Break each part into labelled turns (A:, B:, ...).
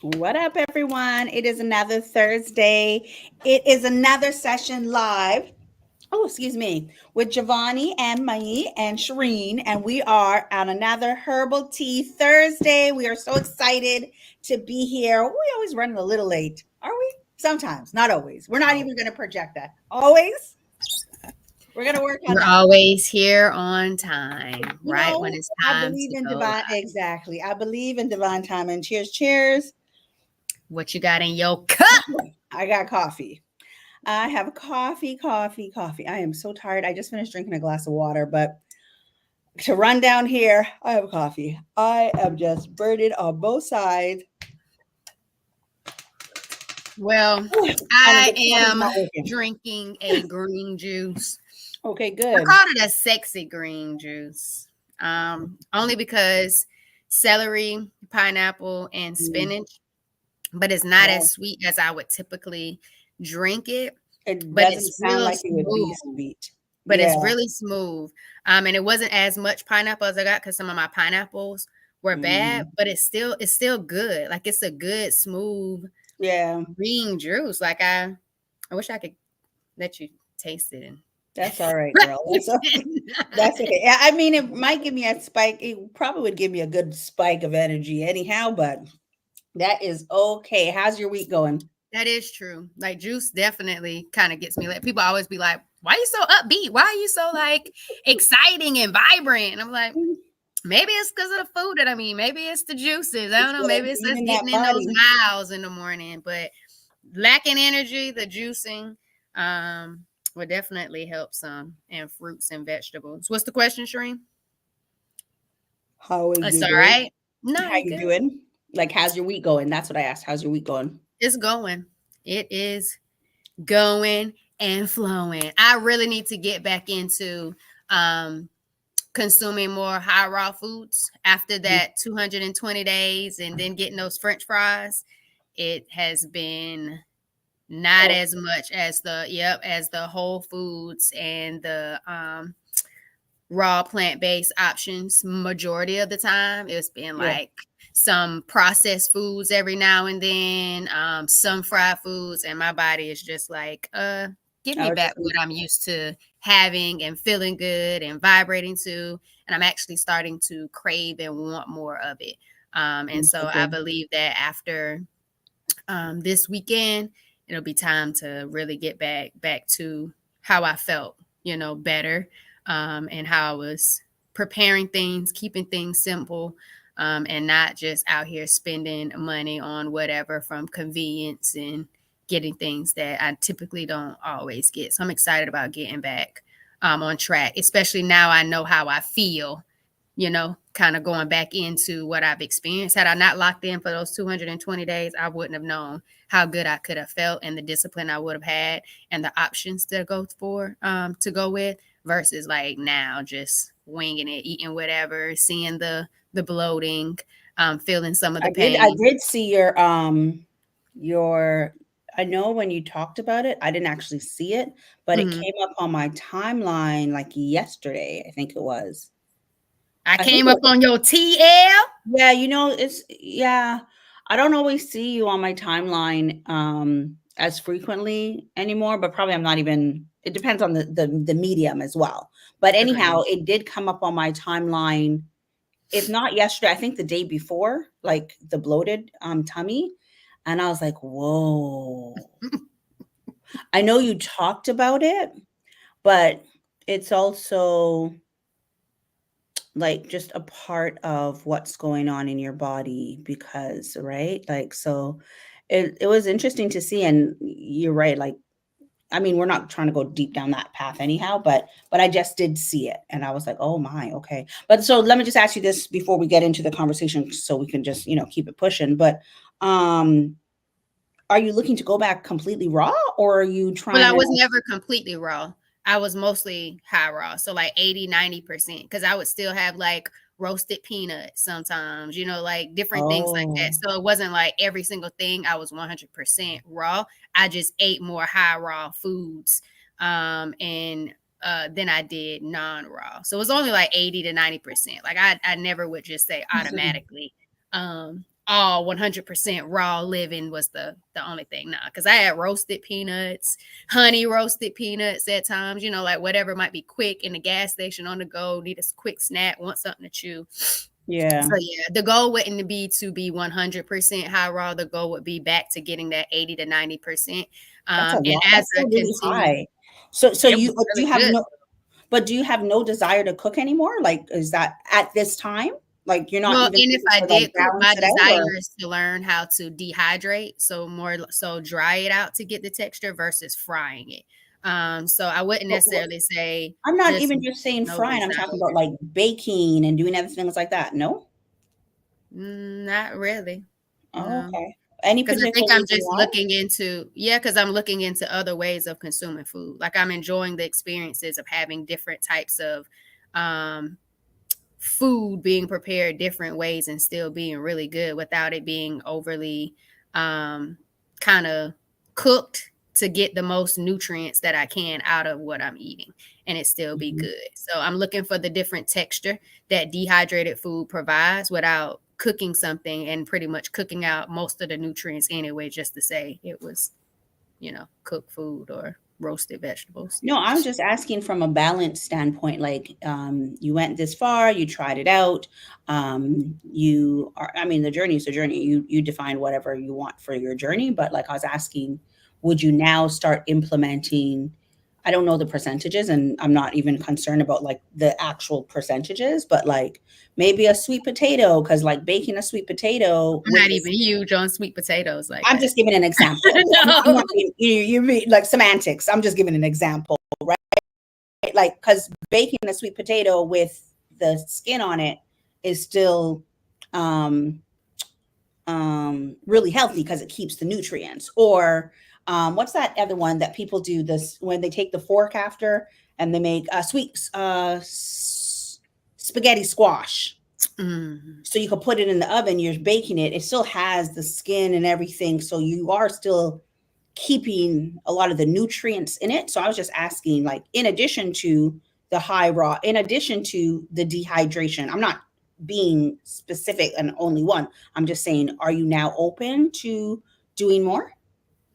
A: What up, everyone? It is another Thursday. It is another session live. Oh, excuse me, with Giovanni and Mai and Shireen, and we are on another Herbal Tea Thursday. We are so excited to be here. We always running a little late, are we? Sometimes, not always. We're not even going to project that. Always, we're going to work on
B: You're
A: that.
B: always here on time,
A: You
B: right when
A: know,
B: it's
A: I
B: time
A: believe
B: to
A: in
B: go
A: divine.
B: live.
A: Exactly, I believe in divine time. And cheers, cheers.
B: What you got in your cup?
A: I got coffee. I have coffee. I am so tired. I just finished drinking a glass of water, but to run down here, I have coffee. I am just burning on both sides.
B: Well,
A: And
B: I
A: the coffee's
B: am
A: not working.
B: drinking a green juice.
A: Okay,
B: I
A: good.
B: called it a sexy green juice. Only because celery, pineapple, and
A: Mm,
B: spinach, but it's not
A: wow.
B: as sweet as I would typically drink it.
A: It
B: But
A: doesn't
B: it's
A: sound
B: real
A: like it would be
B: smooth.
A: sweet.
B: But
A: Yeah.
B: it's really smooth. And it wasn't as much pineapple as I got because some of my pineapples were bad,
A: Mm,
B: but it's still good. Like it's a good, smooth
A: yeah.
B: green juice. Like I wish I could let you taste it and
A: That's all right, girl. That's okay. Yeah, I mean, it might give me a spike. It probably would give me a good spike of energy anyhow, but that is okay. How's your week going?
B: That is true. Like juice definitely kind of gets me. Like people always be like, "Why are you so upbeat? Why are you so like exciting and vibrant?" And I'm like, maybe it's because of the food that I mean. Maybe it's the juices. I don't
A: It's
B: know.
A: what I
B: Maybe it's
A: feed
B: us
A: in
B: getting
A: that
B: in those
A: body.
B: miles in the morning. But lacking energy, the juicing would definitely help some, and fruits and vegetables. What's the question, Shereen?
A: How is
B: It's
A: it
B: all
A: going?
B: right. No,
A: How
B: you
A: you
B: good.
A: doing? Like, how's your week going? That's what I asked. How's your week going?
B: It's going. It is going and flowing. I really need to get back into um consuming more high raw foods after
A: Mhm.
B: that 220 days and then getting those french fries. It has been not
A: Oh,
B: as much as the whole foods and the raw plant-based options. Majority of the time it's been
A: yeah.
B: like some processed foods every now and then, some fried foods, and my body is just like, give
A: I
B: me
A: was
B: back
A: just
B: what I'm used to having and feeling good and vibrating to. And I'm actually starting to crave and want more of it. And so I
A: okay.
B: believe that after this weekend, it'll be time to really get back to how I felt, better, and how I was preparing things, keeping things simple, and not just out here spending money on whatever from convenience and getting things that I typically don't always get. So I'm excited about getting back on track, especially now I know how I feel, kind of going back into what I've experienced. Had I not locked in for those 220 days, I wouldn't have known how good I could have felt and the discipline I would have had and the options to go with versus like now just winging it, eating whatever, seeing the bloating, feeling some of the
A: I
B: pain.
A: did see your I know when you talked about it, I didn't actually see it, but it
B: Mhm.
A: came up on my timeline like yesterday, I think it was.
B: I
A: I think
B: came
A: it
B: up on your TL.
A: Yeah, it's yeah. I don't always see you on my timeline as frequently anymore, but probably I'm not even it depends on the medium as well. But anyhow,
B: Agreed.
A: it did come up on my timeline, if not yesterday, I think the day before, like the bloated tummy. And I was like, whoa. I know you talked about it, but it's also like just a part of what's going on in your body because right like so it was interesting to see, and you're right, like I mean we're not trying to go deep down that path anyhow, but I just did see it and I was like, oh my, okay. But so let me just ask you this before we get into the conversation so we can just keep it pushing. But um are you looking to go back completely raw, or are you
B: Well,
A: trying
B: I
A: to?
B: was never completely raw. I was mostly high raw. So like 80, 90%. Because I would still have like roasted peanuts sometimes, like different things like that.
A: Oh,
B: So it wasn't like every single thing I was 100% raw. I just ate more high raw foods. And than I did non-raw. So it was only like 80 to 90%. Like I never would just say automatically all 100% raw living was the only thing. Nah, because I had roasted peanuts, honey roasted peanuts at times, you know, like whatever might be quick in the gas station on the go, need a quick snack, want something to chew.
A: Yeah.
B: So yeah, the goal wouldn't be to be 100% high raw. The goal would be back to getting that 80 to 90%.
A: That's a
B: And
A: lot.
B: as
A: That's
B: I
A: still really
B: continue,
A: high. So
B: it was
A: you but do
B: really
A: you have
B: good.
A: no but do you have no desire to cook anymore? Like, is that at this time? Like, you're not
B: Well,
A: even
B: and if
A: thinking
B: I
A: to like
B: did cook,
A: balance
B: my
A: it out, or
B: desire is to learn how to dehydrate, so more so dry it out to get the texture versus frying it. So I wouldn't
A: what
B: necessarily say
A: I'm not
B: just
A: even just saying
B: no
A: frying. I'm talking about
B: desire.
A: like baking and doing other things like that. No?
B: Not really.
A: Oh,
B: No.
A: okay. Any
B: Because I
A: particular
B: think I'm
A: reason
B: just
A: why?
B: looking into, yeah, because I'm looking into other ways of consuming food. Like I'm enjoying the experiences of having different types of um, food being prepared different ways and still being really good without it being overly kind of cooked to get the most nutrients that I can out of what I'm eating and it still be
A: Mhm.
B: good. So I'm looking for the different texture that dehydrated food provides without cooking something and pretty much cooking out most of the nutrients anyway, just to say it was, cooked food or roasted vegetables.
A: No, I'm just asking from a balance standpoint. Like, you went this far, you tried it out. You are, I mean, the journey is a journey. You define whatever you want for your journey. But like I was asking, would you now start implementing? I don't know the percentages, and I'm not even concerned about like the actual percentages, but like maybe a sweet potato, because like baking a sweet potato
B: I'm
A: with
B: not
A: this.
B: even huge on sweet potatoes like
A: I'm
B: that.
A: just giving an example. I'm
B: No.
A: not being, you read like semantics. I'm just giving an example, right? Like, because baking a sweet potato with the skin on it is still um, really healthy because it keeps the nutrients. Or what's that other one that people do this when they take the fork after and they make sweet spaghetti squash?
B: Mm.
A: So you can put it in the oven, you're baking it, it still has the skin and everything. So you are still keeping a lot of the nutrients in it. So I was just asking, like, in addition to the high raw, in addition to the dehydration, I'm not being specific and only one. I'm just saying, are you now open to doing more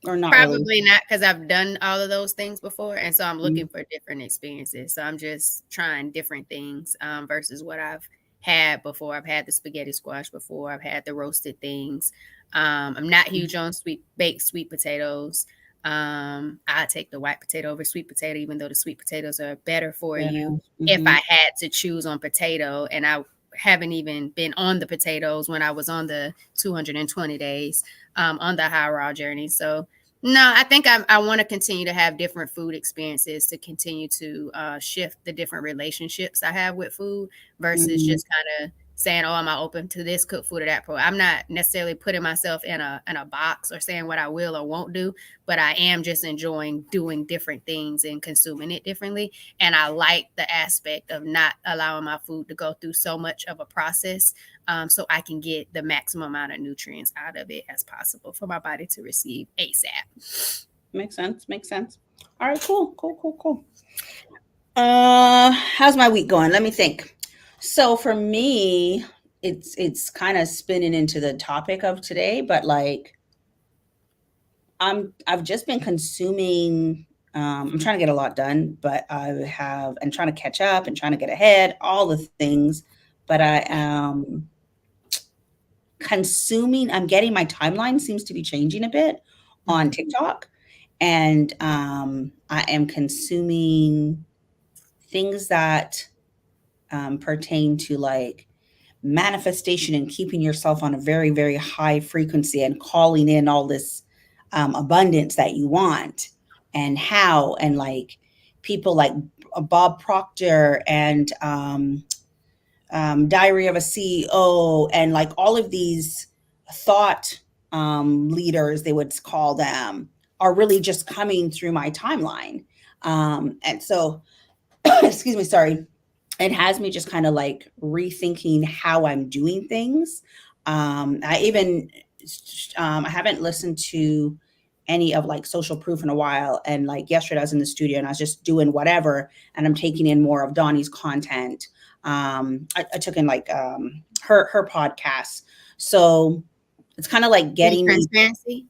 A: or not really?
B: Probably not because I've done all of those things before, and so I'm
A: Mm,
B: looking for different experiences. So I'm just trying different things versus what I've had before. I've had the spaghetti squash before. I've had the roasted things. I'm not
A: mm,
B: huge on baked sweet potatoes. I take the white potato over sweet potato, even though the sweet potatoes are better for
A: yeah.
B: you. If
A: Hmm.
B: I had to choose on potato, and I haven't even been on the potatoes when I was on the 220 days on the high raw journey. So no, I think I want to continue to have different food experiences to continue to shift the different relationships I have with food versus
A: Hmm.
B: just kind of saying, "Oh, am I open to this cooked food or that?" I'm not necessarily putting myself in a box or saying what I will or won't do, but I am just enjoying doing different things and consuming it differently. And I like the aspect of not allowing my food to go through so much of a process so I can get the maximum amount of nutrients out of it as possible for my body to receive ASAP.
A: Makes sense. Makes sense. All right, cool, cool, cool, cool. How's my week going? Let me think. So for me, it's kind of spinning into the topic of today, but like I've just been consuming. I'm trying to get a lot done, but I have and trying to catch up and trying to get ahead, all the things. But I am consuming. I'm getting my timeline seems to be changing a bit on
B: Mm.
A: TikTok, and I am consuming things that pertain to like manifestation and keeping yourself on a very, very high frequency and calling in all this abundance that you want, and how, and like people like Bob Proctor and Diary of a CEO, and like all of these thought leaders, they would call them, are really just coming through my timeline. And so, excuse me, sorry, it has me just kind of like rethinking how I'm doing things. I even I haven't listened to any of like social proof in a while, and like yesterday I was in the studio and I was just doing whatever, and I'm taking in more of Donnie's content. I took in like her podcast. So It's kind of like
B: Any
A: getting me.
B: transparency?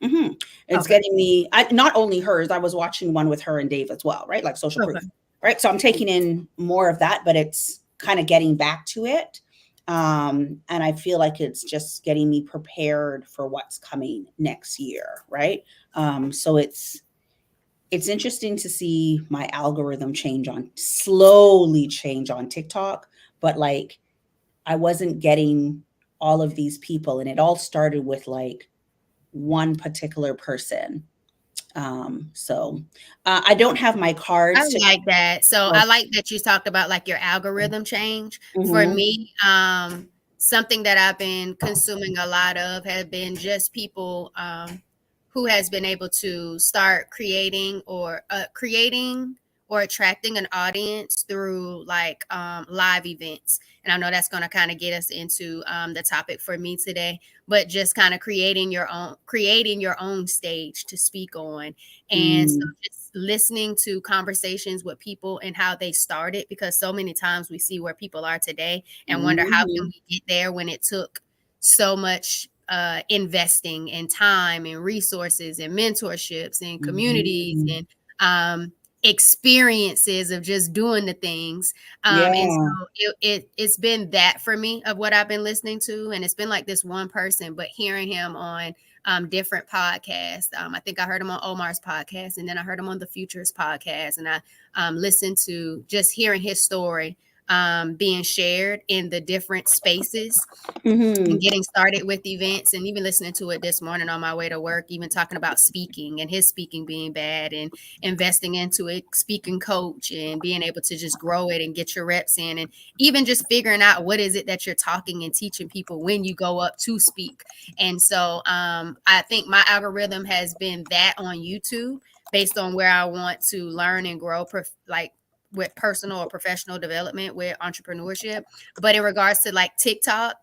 A: Mhm. It's
B: Okay.
A: getting me, not only hers, I was watching one with her and Dave as well, right? Like social
B: Okay.
A: proof, right? So I'm taking in more of that, but it's kind of getting back to it. And I feel like it's just getting me prepared for what's coming next year, right? So it's interesting to see my algorithm slowly change on TikTok, but like I wasn't getting all of these people, and it all started with like one particular person. So I don't have my
B: I
A: cards to.
B: like that. So I like that you talked about like your algorithm change. For
A: Mhm.
B: me, something that I've been consuming a lot of have been just people who has been able to start creating or attracting an audience through like live events. And I know that's going to kind of get us into the topic for me today, but just kind of creating your own stage to speak on. And so
A: Mm.
B: just listening to conversations with people and how they started, because so many times we see where people are today and wonder how can
A: Mhm.
B: we get there when it took so much investing and time and resources and mentorships and communities
A: Mhm.
B: and experiences of just doing the things. And
A: Yeah.
B: so it's been that for me of what I've been listening to. And it's been like this one person, but hearing him on different podcasts. I think I heard him on Omar's podcast, and then I heard him on the Futures podcast, and I listened to just hearing his story being shared in the different spaces and
A: Mhm.
B: getting started with events, and even listening to it this morning on my way to work, even talking about speaking and his speaking being bad and investing into a speaking coach and being able to just grow it and get your reps in, and even just figuring out what is it that you're talking and teaching people when you go up to speak. And so I think my algorithm has been that on YouTube based on where I want to learn and grow, like with personal or professional development with entrepreneurship. But in regards to like TikTok,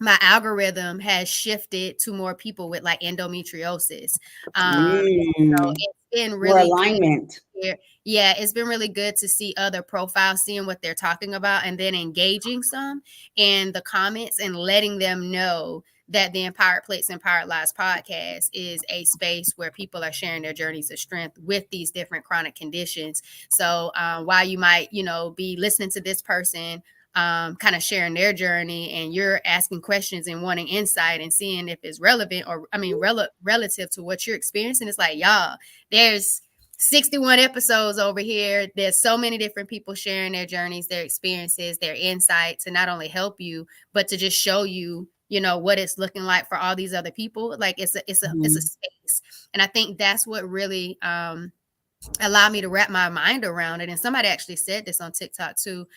B: my algorithm has shifted to more people with like endometriosis. So
A: Mm.
B: it's been
A: More
B: really good.
A: alignment.
B: Yeah, it's been really good to see other profiles, seeing what they're talking about, and then engaging some in the comments and letting them know that the Empowered Plates, Empowered Lives podcast is a space where people are sharing their journeys of strength with these different chronic conditions. So while you might, be listening to this person kind of sharing their journey, and you're asking questions and wanting insight and seeing if it's relevant or relative to what you're experiencing, it's like, y'all, there's 61 episodes over here. There's so many different people sharing their journeys, their experiences, their insights, to not only help you, but to just show you, what it's looking like for all these other people. Like it's a
A: Mhm.
B: space. And I think that's what really allow me to wrap my mind around it. And somebody actually said this on TikTok too.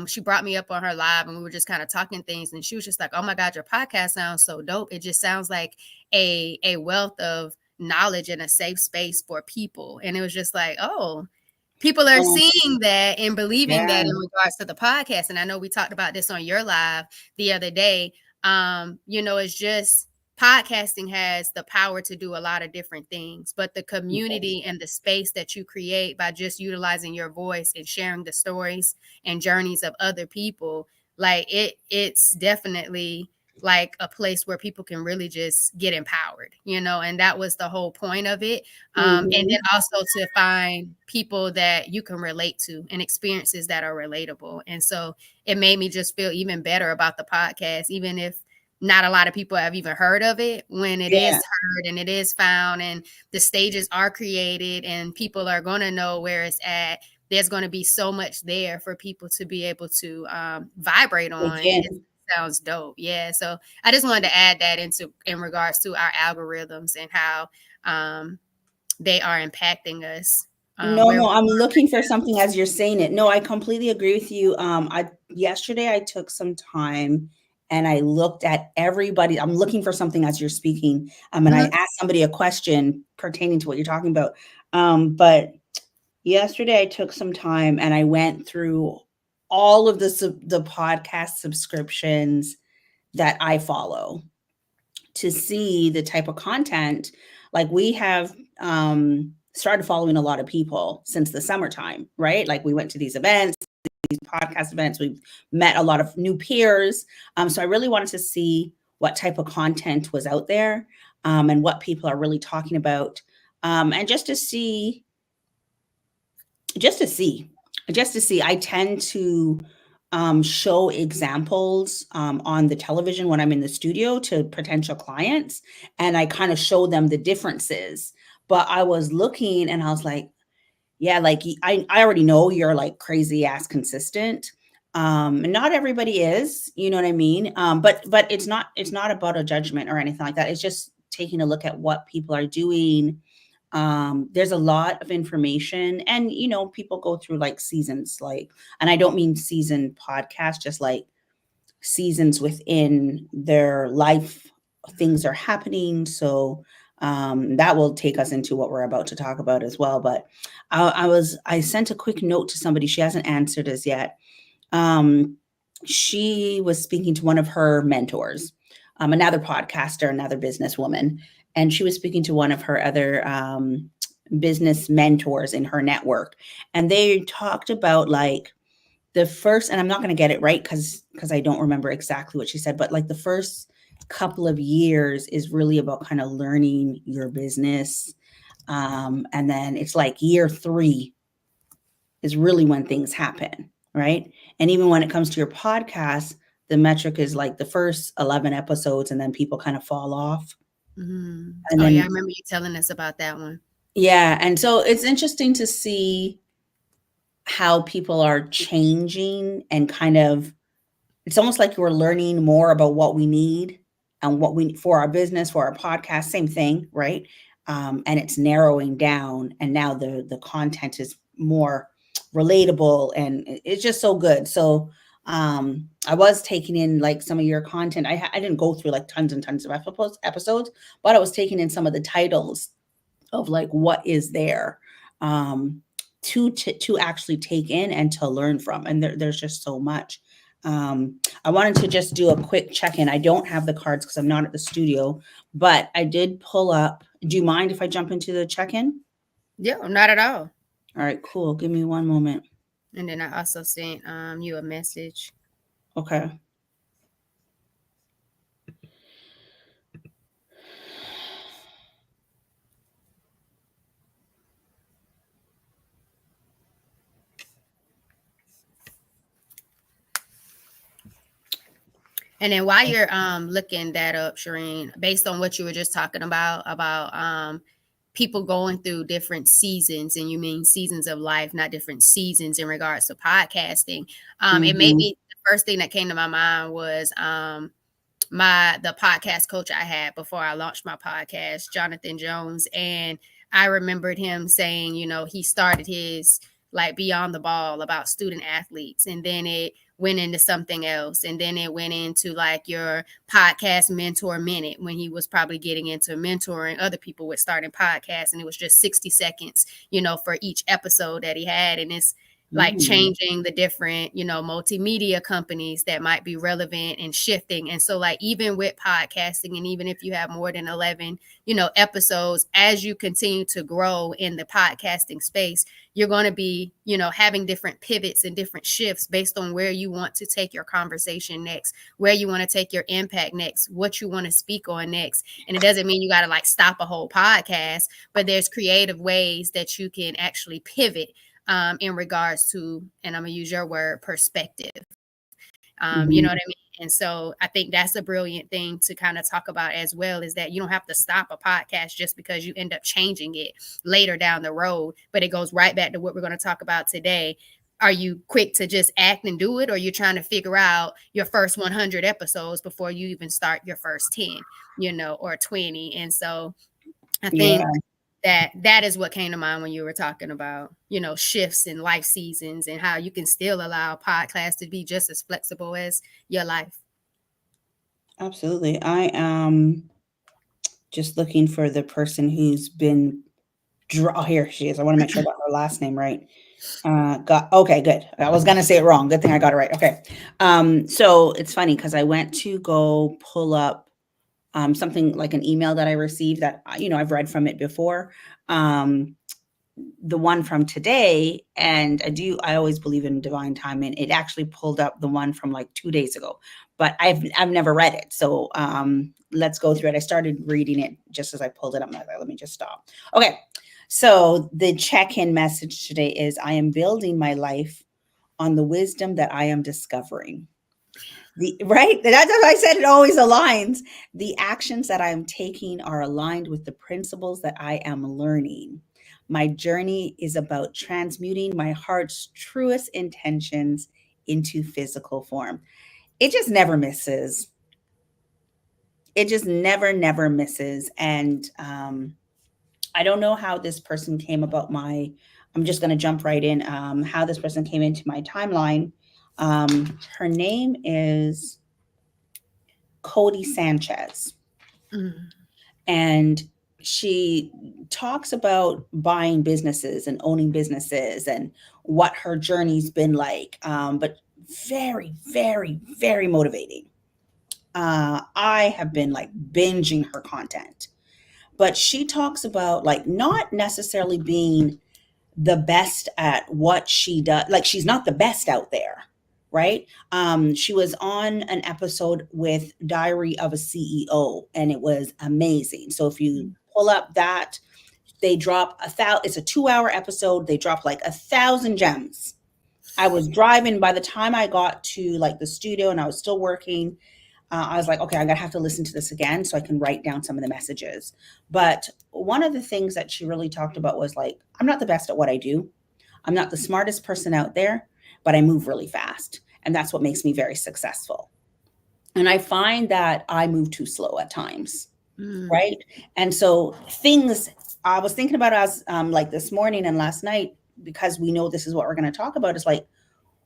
B: She brought me up on her live, and we were just kind of talking things, and she was just like, "Oh my God, your podcast sounds so dope. It just sounds like a wealth of knowledge and a safe space for people." And it was just like, oh, people are
A: Oh,
B: seeing that and believing that
A: yeah.
B: in regards to the podcast. And I know we talked about this on your live the other day. It's just podcasting has the power to do a lot of different things, but the
A: Yes.
B: community and the space that you create by just utilizing your voice and sharing the stories and journeys of other people, like it's definitely like a place where people can really just get empowered, and that was the whole point of it. And then
A: Mhm.
B: also to find people that you can relate to and experiences that are relatable. And so it made me just feel even better about the podcast, even if not a lot of people have even heard of it. When it is
A: Yeah.
B: heard and it is found and the stages are created and people are going to know where it's at, there's going to be so much there for people to be able to vibrate on. It
A: Again.
B: sounds dope. Yeah. So I just wanted to add that in regards to our algorithms and how they are impacting us
A: No,
B: where
A: no,
B: we
A: I'm
B: are
A: looking
B: right
A: for something as you're saying it. No, I completely agree with you. I yesterday I took some time and I looked at everybody. I'm looking for something as you're speaking. And
B: now.
A: I
B: Mhm.
A: asked somebody a question pertaining to what you're talking about. But yesterday I took some time and I went through all of the podcast subscriptions that I follow to see the type of content. Like we have started following a lot of people since the summertime, right? Like we went to these events, these podcast events, we've met a lot of new peers. So I really wanted to see what type of content was out there, and what people are really talking about, and just to see, just to see. I tend to show examples on the television when I'm in the studio to potential clients, and I kind of show them the differences. But I was looking and I was like, yeah, like I already know you're like crazy ass consistent. And not everybody is, you know what I mean? But it's not about a judgment or anything like that. It's just taking a look at what people are doing. There's a lot of information, and people go through like seasons, like, and I don't mean season podcast, just like seasons within their life, things are happening. So that will take us into what we're about to talk about as well. But I sent a quick note to somebody. She hasn't answered us yet. um, she was speaking to one of her mentors, another podcaster, another businesswoman, and she was speaking to one of her other business mentors in her network, and they talked about like the first, and I'm not going to get it right because I don't remember exactly what she said, but like the first couple of years is really about kind of learning your business, and then it's like year 3 is really when things happen, right? And even when it comes to your podcast, the metric is like the first 11 episodes, and then people kind of fall off. And
B: Oh, yeah, I
A: then,
B: remember you telling us about that one.
A: yeah. And so it's interesting to see how people are changing and kind of, it's almost like we're learning more about what we need and what we for our business, for our podcast, same thing, right? And it's narrowing down, and now the content is more relatable, and it's just so good. So I was taking in like some of your content. I didn't go through like tons and tons of episodes, but I was taking in some of the titles of like what is there, um, to actually take in and to learn from, and there's just so much. I wanted to just do a quick check-in. I don't have the cards because I'm not at the studio, but I did pull up. Do you mind if I jump into the check-in?
B: Yeah, not at all.
A: All right, cool. Give me one moment.
B: And then I also sent you a message.
A: Okay.
B: And then while you're looking that up, Shireen, based on what you were just talking about people going through different seasons, and you mean seasons of life, not different seasons in regards to podcasting. It may
A: Mhm.
B: be the first thing that came to my mind was the podcast coach I had before I launched my podcast, Jonathan Jones. And I remembered him saying, he started his like Beyond the Ball about student athletes, and then it went into something else, and then it went into like your podcast mentor minute when he was probably getting into mentoring other people with starting podcasts, and it was just 60 seconds for each episode that he had. And it's like
A: Mm.
B: changing the different, multimedia companies that might be relevant and shifting. And so like even with podcasting, and even if you have more than 11, episodes, as you continue to grow in the podcasting space, you're going to be, having different pivots and different shifts based on where you want to take your conversation next, where you want to take your impact next, what you want to speak on next. And it doesn't mean you got to like stop a whole podcast, but there's creative ways that you can actually pivot in regards to, and I'm gonna use your word, perspective. You know
A: Mhm.
B: what I mean? And so I think that's a brilliant thing to kind of talk about as well, is that you don't have to stop a podcast just because you end up changing it later down the road, but it goes right back to what we're going to talk about today. Are you quick to just act and do it, or you're trying to figure out your first 100 episodes before you even start your first 10, or 20? And so I think
A: Yeah,
B: that is what came to mind when you were talking about, shifts in life seasons and how you can still allow podcasts to be just as flexible as your life.
A: absolutely. I am just looking for the person who's been oh, here she is. I want to make sure I got her last name right. Got okay, good. I was gonna say it wrong. Good thing I got it right. Okay. So it's funny because I went to go pull up something like an email that I received that I've read from it before. Um, the one from today, and I always believe in divine timing. It actually pulled up the one from like 2 days ago, but I've never read it. So let's go through it. I started reading it just as I pulled it up. Like, let me just stop. Okay. So the check-in message today is I am building my life on the wisdom that I am discovering. Right? That's what I said. It always aligns. The actions that I'm taking are aligned with the principles that I am learning. My journey is about transmuting my heart's truest intentions into physical form. It just never misses. It just never misses. And I don't know how this person came about my, I'm just going to jump right in. How this person came into my timeline. Her name is Cody Sanchez.
B: Mm.
A: And she talks about buying businesses and owning businesses and what her journey's been like. But very motivating. I have been like binging her content, but she talks about like not necessarily being the best at what she does. Like she's not the best out there, right? She was on an episode with Diary of a CEO, and it was amazing. So if you pull up that, they drop it's a 2-hour episode. They drop like 1,000 gems. I was driving by the time I got to like the studio, and I was still working. I was like, okay, I'm gonna have to listen to this again so I can write down some of the messages. But one of the things that she really talked about was like, I'm not the best at what I do. I'm not the smartest person out there, but I move really fast. And that's what makes me very successful. And I find that I move too slow at times,
B: Mm.
A: right? And so things I was thinking about as like this morning and last night, because we know this is what we're going to talk about, is like,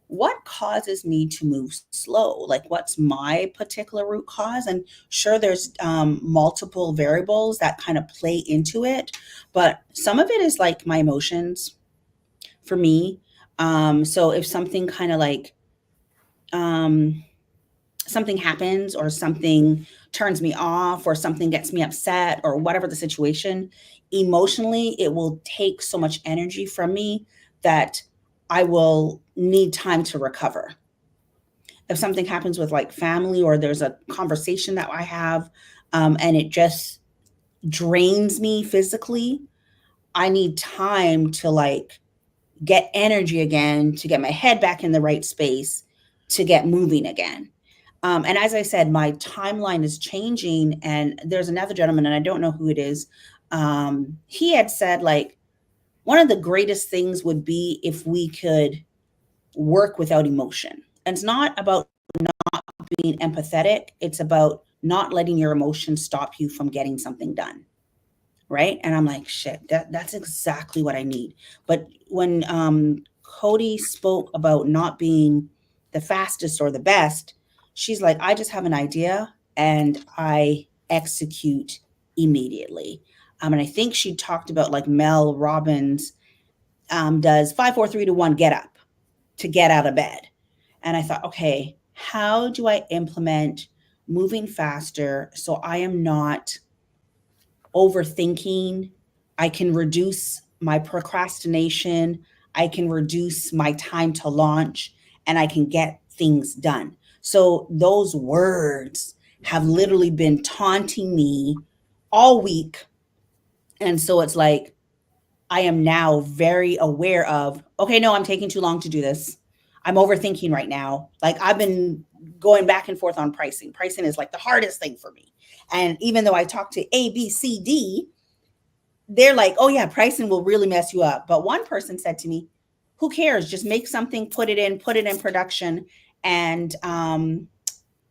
A: what causes me to move slow? Like, what's my particular root cause? And sure, there's multiple variables that kind of play into it, but some of it is like my emotions for me. So if something kind of like um, something happens or something turns me off or something gets me upset or whatever the situation, emotionally, it will take so much energy from me that I will need time to recover. If something happens with like family or there's a conversation that I have and it just drains me physically, I need time to like get energy again, to get my head back in the right space, to get moving again. And as I said, my timeline is changing. And there's another gentleman, and I don't know who it is. He had said, like, one of the greatest things would be if we could work without emotion. And it's not about being empathetic, it's about not letting your emotions stop you from getting something done. Right. And I'm like, shit, that's exactly what I need. But when Cody spoke about not being the fastest or the best, she's like, I just have an idea and I execute immediately. And I think she talked about like Mel Robbins does 5 4 3 2 1 get up, to get out of bed. And I thought, okay, how do I implement moving faster so I am not overthinking? I can reduce my procrastination. I can reduce my time to launch, and I can get things done. So those words have literally been taunting me all week. And so it's like, I am now very aware of, okay, no, I'm taking too long to do this. I'm overthinking right now. Like I've been going back and forth on pricing. Pricing is like the hardest thing for me. And even though I talk to A, B, C, D, they're like, oh yeah, pricing will really mess you up. But one person said to me, who cares? Just make something, put it in production. And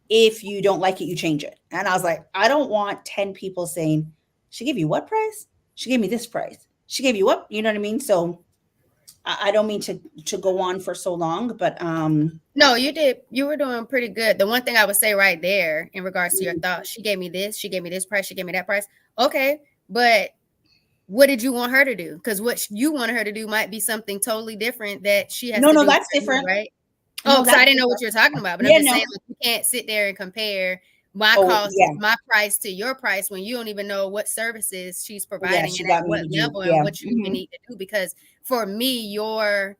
A: if you don't like it, you change it. And I was like, I don't want 10 people saying, she gave you what price? She gave me this price. She gave you what? You know what I mean? So I don't mean to go on for so long, but
B: No, you did. You were doing pretty good. The one thing I would say right there in regards to your thoughts, she gave me this, she gave me this price, she gave me that price. Okay, but what did you want her to do? Because what you want her to do might be something totally different that she has
A: no,
B: to
A: no,
B: do
A: that's
B: for you,
A: different.
B: right?
A: No,
B: Oh, so
A: that's
B: I didn't know what
A: different.
B: you were talking about, but I'm
A: Yeah,
B: just saying,
A: no.
B: like, you can't sit there and compare my
A: Oh,
B: cost,
A: yeah,
B: my price to your price when you don't even know what services she's
A: yeah.
B: providing
A: She
B: and at
A: got me
B: what
A: to do.
B: level and
A: Yeah.
B: what you even need to do. Because for me, your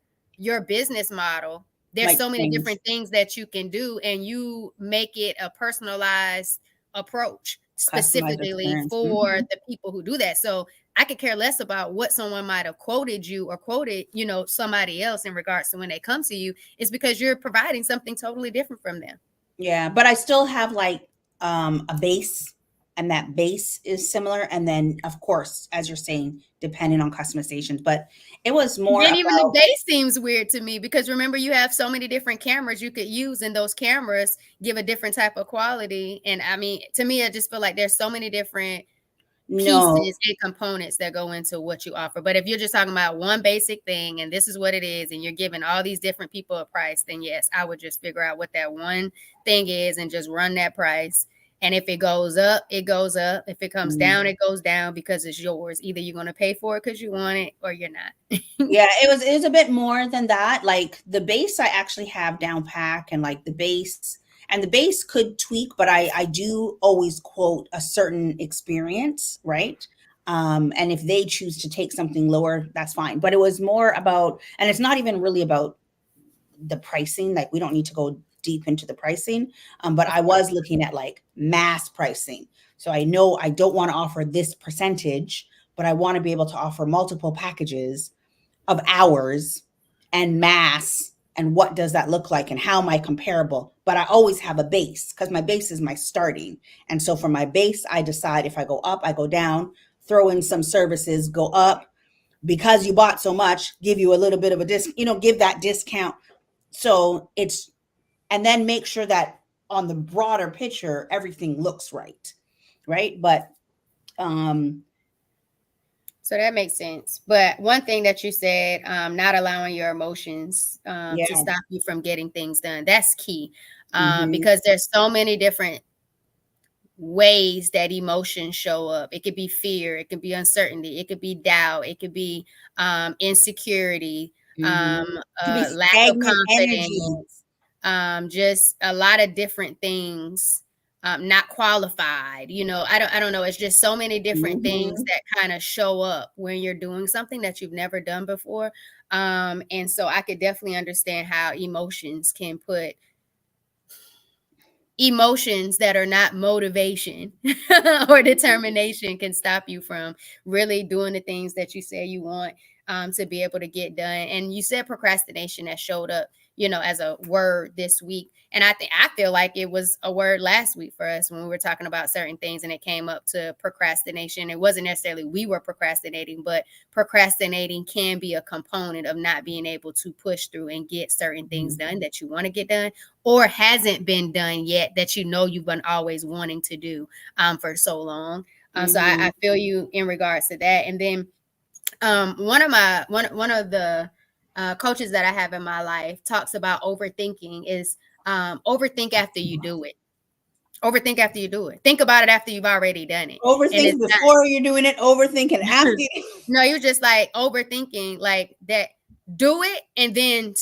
B: business model There's
A: Might
B: so many
A: change.
B: different things that you can do, and you make it a personalized approach
A: Customized
B: specifically
A: experience.
B: for
A: Mhm.
B: the people who do that. So I could care less about what someone might have quoted you or quoted, somebody else in regards to when they come to you. It's because you're providing something totally different from them.
A: Yeah, but I still have like a base, and that base is similar. And then, of course, as you're saying, depending on customizations. But it was more
B: Then even the
A: about
B: base seems weird to me because remember you have so many different cameras you could use, and those cameras give a different type of quality. And I mean, to me, I just feel like there's so many different
A: no.
B: pieces and components that go into what you offer. But if you're just talking about one basic thing and this is what it is, and you're giving all these different people a price, then yes, I would just figure out what that one thing is and just run that price. And if it goes up, it goes up. If it comes
A: Mm.
B: down, it goes down because it's yours. Either you're going to pay for it because you want it or you're not.
A: Yeah, it was a bit more than that. Like the base I actually have down pack, and like the base could tweak, but I do always quote a certain experience, right? And if they choose to take something lower, that's fine. But it was more about, and it's not even really about the pricing. Like we don't need to go deep into the pricing. But
B: Of
A: I
B: course.
A: was looking at like mass pricing. So I know I don't want to offer this percentage, but I want to be able to offer multiple packages of hours and mass, and what does that look like and how am I comparable. But I always have a base because my base is my starting. And so for my base, I decide if I go up, I go down, throw in some services, go up because you bought so much, give you a little bit of a give that discount. So it's, and then make sure that on the broader picture everything looks right, right? But um
B: So that makes sense. But one thing that you said, not allowing your emotions to
A: yeah.
B: stop you from getting things done, that's key.
A: Hmm.
B: Because there's so many different ways that emotions show up. It could be fear, it could be uncertainty, it could be doubt, it could be insecurity,
A: Hmm. It could be
B: lack of
A: stagnant energy.
B: confidence, just a lot of different things. Not qualified, I don't know. It's just so many different things
A: Hmm.
B: that kind of show up when you're doing something that you've never done before. And so I could definitely understand how emotions that are not motivation or determination can stop you from really doing the things that you say you want to be able to get done. And you said procrastination that showed up, as a word this week. And I feel like it was a word last week for us when we were talking about certain things and it came up to procrastination. It wasn't necessarily we were procrastinating, but procrastinating can be a component of not being able to push through and get certain things done that you want to get done or hasn't been done yet that you've been always wanting to do for so long. So I
A: Hmm.
B: feel you in regards to that. And then one of the coaches that I have in my life talks about overthinking is overthink after you do it. Overthink after you do it. Think about it after you've already done it. And
A: Overthink
B: it's
A: before you're doing it, overthinking after.
B: no, you're just like overthinking like that. Do it and then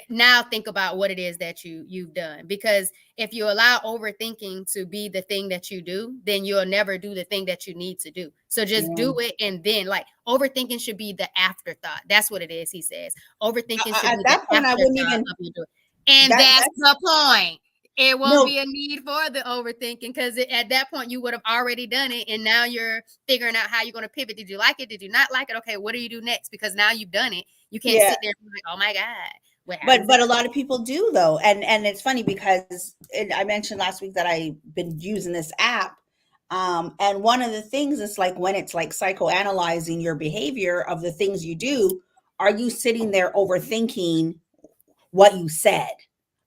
B: now think about what it is that you've done. Because if you allow overthinking to be the thing that you do, then you'll never do the thing that you need to do. So just
A: Yeah.
B: do it, and then like overthinking should be the afterthought. That's what it is, he says. Overthinking should
A: At
B: be the
A: that point, I wouldn't
B: afterthought
A: even.
B: of you doing. And that's
A: That's
B: the point. It won't
A: no.
B: be a need for the overthinking because at that point you would have already done it, and now you're figuring out how you're going to pivot. Did you like it? Did you not like it? Okay, what do you do next? Because now you've done it. You can't
A: Yeah.
B: sit there and be like, oh my God, what
A: But
B: happens
A: but
B: if
A: a lot of people do though, and it's funny because I mentioned last week that I've been using this app, and one of the things is like when it's like psychoanalyzing your behavior of the things you do, are you sitting there overthinking what you said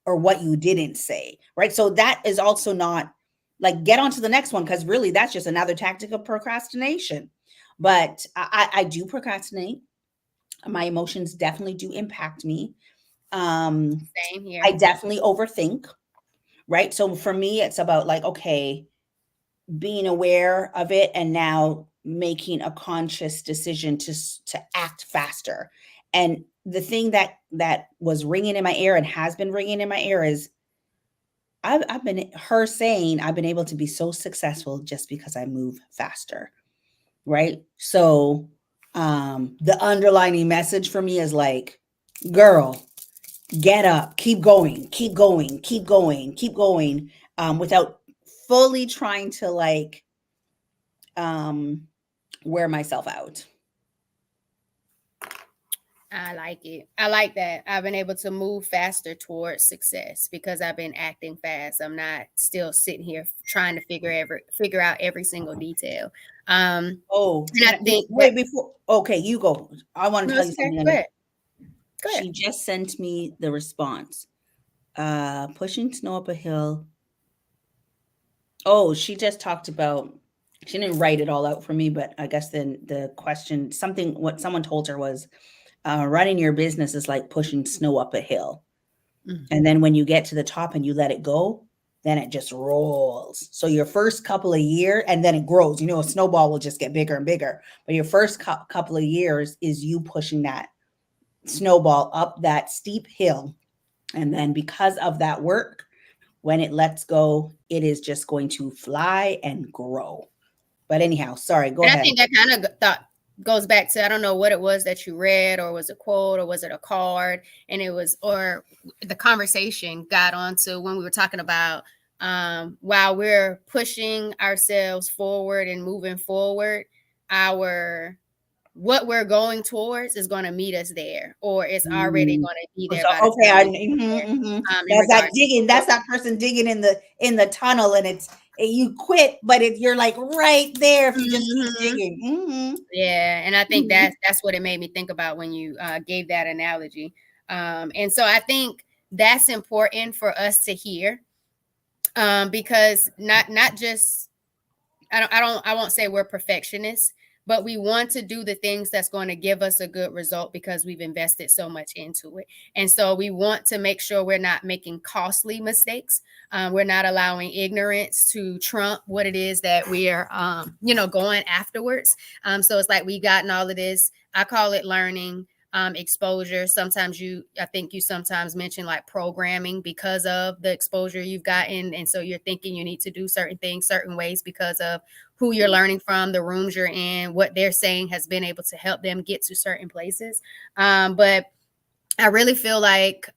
A: or what you didn't say, right? So that is also not like get on to the next one because really that's just another tactic of procrastination. But I do procrastinate. My emotions definitely do impact me. Um,
B: same
A: I
B: here?
A: definitely overthink, right? So for me, it's about like, okay, being aware of it and now making a conscious decision to act faster. And the thing that was ringing in my ear and has been ringing in my ear is I've been her saying I've been able to be so successful just because I move faster, right? So the underlining message for me is like, girl, get up, keep going, keep going, keep going, keep going, without fully trying to like um, wear myself out.
B: I like it. I like that. I've been able to move faster towards success because I've been acting fast. I'm not still sitting here trying to figure out every single detail.
A: Oh,
B: And I think that
A: wait before? Okay, you go. I want to
B: no,
A: tell
B: it's
A: you
B: okay.
A: something.
B: Go ahead. Go ahead.
A: She just sent me the response. Pushing snow up a hill. Oh, she just talked about. She didn't write it all out for me, but I guess then the question, something what someone told her was, running your business is like pushing snow up a hill. And
B: Mhm.
A: then when you get to the top and you let it go, then it just rolls. So your first couple of years, and then it grows. You know, a snowball will just get bigger and bigger. But your first couple of years is you pushing that snowball up that steep hill. And then because of that work, when it lets go, it is just going to fly and grow. But anyhow, sorry, go
B: And I
A: ahead.
B: think that kind of thought goes back to I don't know what it was that you read, or was it a quote, or was it a card, and it was, or the conversation got on to when we were talking about while we're pushing ourselves forward and moving forward, our what we're going towards is going to meet us there, or it's already
A: Mm.
B: going to be there
A: So
B: by the
A: okay,
B: time
A: I
B: we get
A: mhm.
B: there. In
A: That's that
B: regards
A: digging.
B: to
A: That's that person digging in the tunnel, and it's you quit, but you're like right there if you just keep
B: Mhm.
A: digging. Hmm.
B: Yeah, and I think
A: Hmm.
B: that's what it made me think about when you gave that analogy. And so I think that's important for us to hear, because not just I won't say we're perfectionists, but we want to do the things that's going to give us a good result because we've invested so much into it. And so we want to make sure we're not making costly mistakes. We're not allowing ignorance to trump what it is that we are, going afterwards. So it's like we've gotten all of this. I call it learning. Exposure. Sometimes I think you sometimes mention like programming because of the exposure you've gotten. And so you're thinking you need to do certain things certain ways because of who you're learning from, the rooms you're in, what they're saying has been able to help them get to certain places. But I really feel like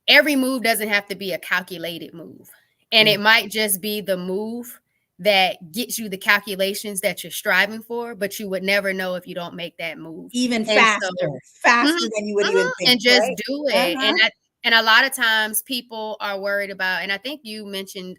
B: every move doesn't have to be a calculated move. And
A: Yeah.
B: it might just be the move that gets you the calculations that you're striving for, but you would never know if you don't make that move.
A: Even
B: And so,
A: faster,
B: mhm,
A: faster than you would even think,
B: and just
A: right?
B: do it.
A: Uh-huh.
B: And a lot of times people are worried about, and I think you mentioned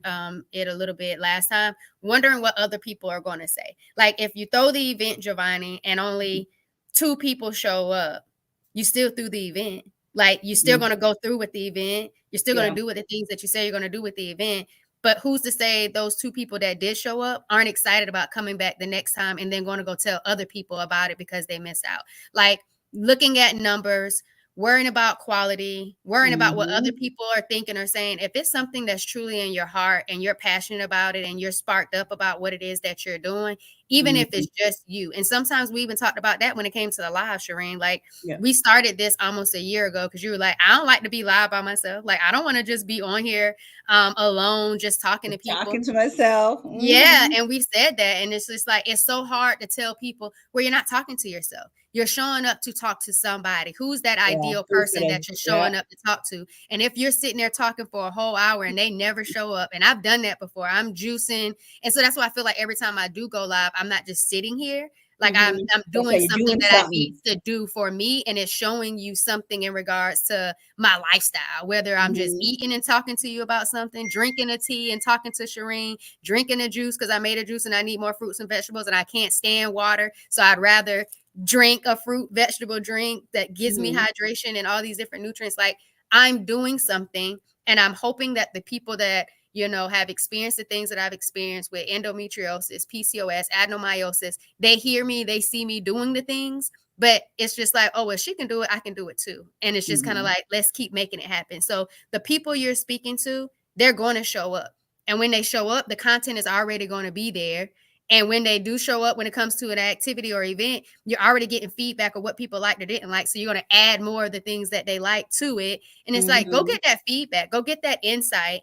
B: it a little bit last time, wondering what other people are going to say. Like if you throw the event, Giovanni, and only two people show up, you still threw the event. Like you're still
A: Mhm.
B: going to go through with the event. You're still going
A: Yeah.
B: to do what the things that you say you're going to do with the event. But who's to say those two people that did show up aren't excited about coming back the next time and then going to go tell other people about it because they missed out? Like looking at numbers, worrying about quality, worrying about what other
A: Mhm.
B: people are thinking or saying. If it's something that's truly in your heart and you're passionate about it and you're sparked up about what it is that you're doing, even if
A: Mhm.
B: it's just you. And sometimes we even talked about that when it came to the live, Shireen. Like
A: Yeah.
B: we started this almost a year ago because you were like, I don't like to be live by myself. Like I don't want to just be on here alone, just talking to
A: Just
B: people.
A: talking to myself.
B: Yeah,
A: Mhm.
B: and we said that, and it's just like it's so hard to tell people where you're not talking to yourself. You're showing up to talk to somebody. Who's that
A: Yeah.
B: ideal
A: Who's
B: person
A: gonna?
B: that you're
A: Yeah.
B: showing up to talk to? And if you're sitting there talking for a whole hour and they never show up, and I've done that before, I'm juicing, and so that's why I feel like every time I do go live, I'm not just sitting here. Like
A: Mhm.
B: I'm doing
A: Okay, you're
B: something
A: doing
B: that I need
A: something.
B: to do for me, and it's showing you something in regards to my lifestyle. Whether I'm just
A: Mhm.
B: eating and talking to you about something, drinking a tea and talking to Shireen, drinking a juice because I made a juice and I need more fruits and vegetables and I can't stand water. So I'd rather drink a fruit vegetable drink that gives me
A: Mhm.
B: hydration and all these different nutrients. Like I'm doing something, and I'm hoping that the people that have experienced the things that I've experienced with endometriosis, PCOS, adenomyosis, they hear me, they see me doing the things, but it's just like, oh, well, she can do it, I can do it too. And it's just kind of
A: Mhm.
B: like, let's keep making it happen. So the people you're speaking to, they're going to show up. And when they show up, the content is already going to be there. And when they do show up, when it comes to an activity or event, you're already getting feedback of what people liked or didn't like. So you're going to add more of the things that they like to it. And it's like, go
A: Mhm.
B: get that feedback, go get that insight.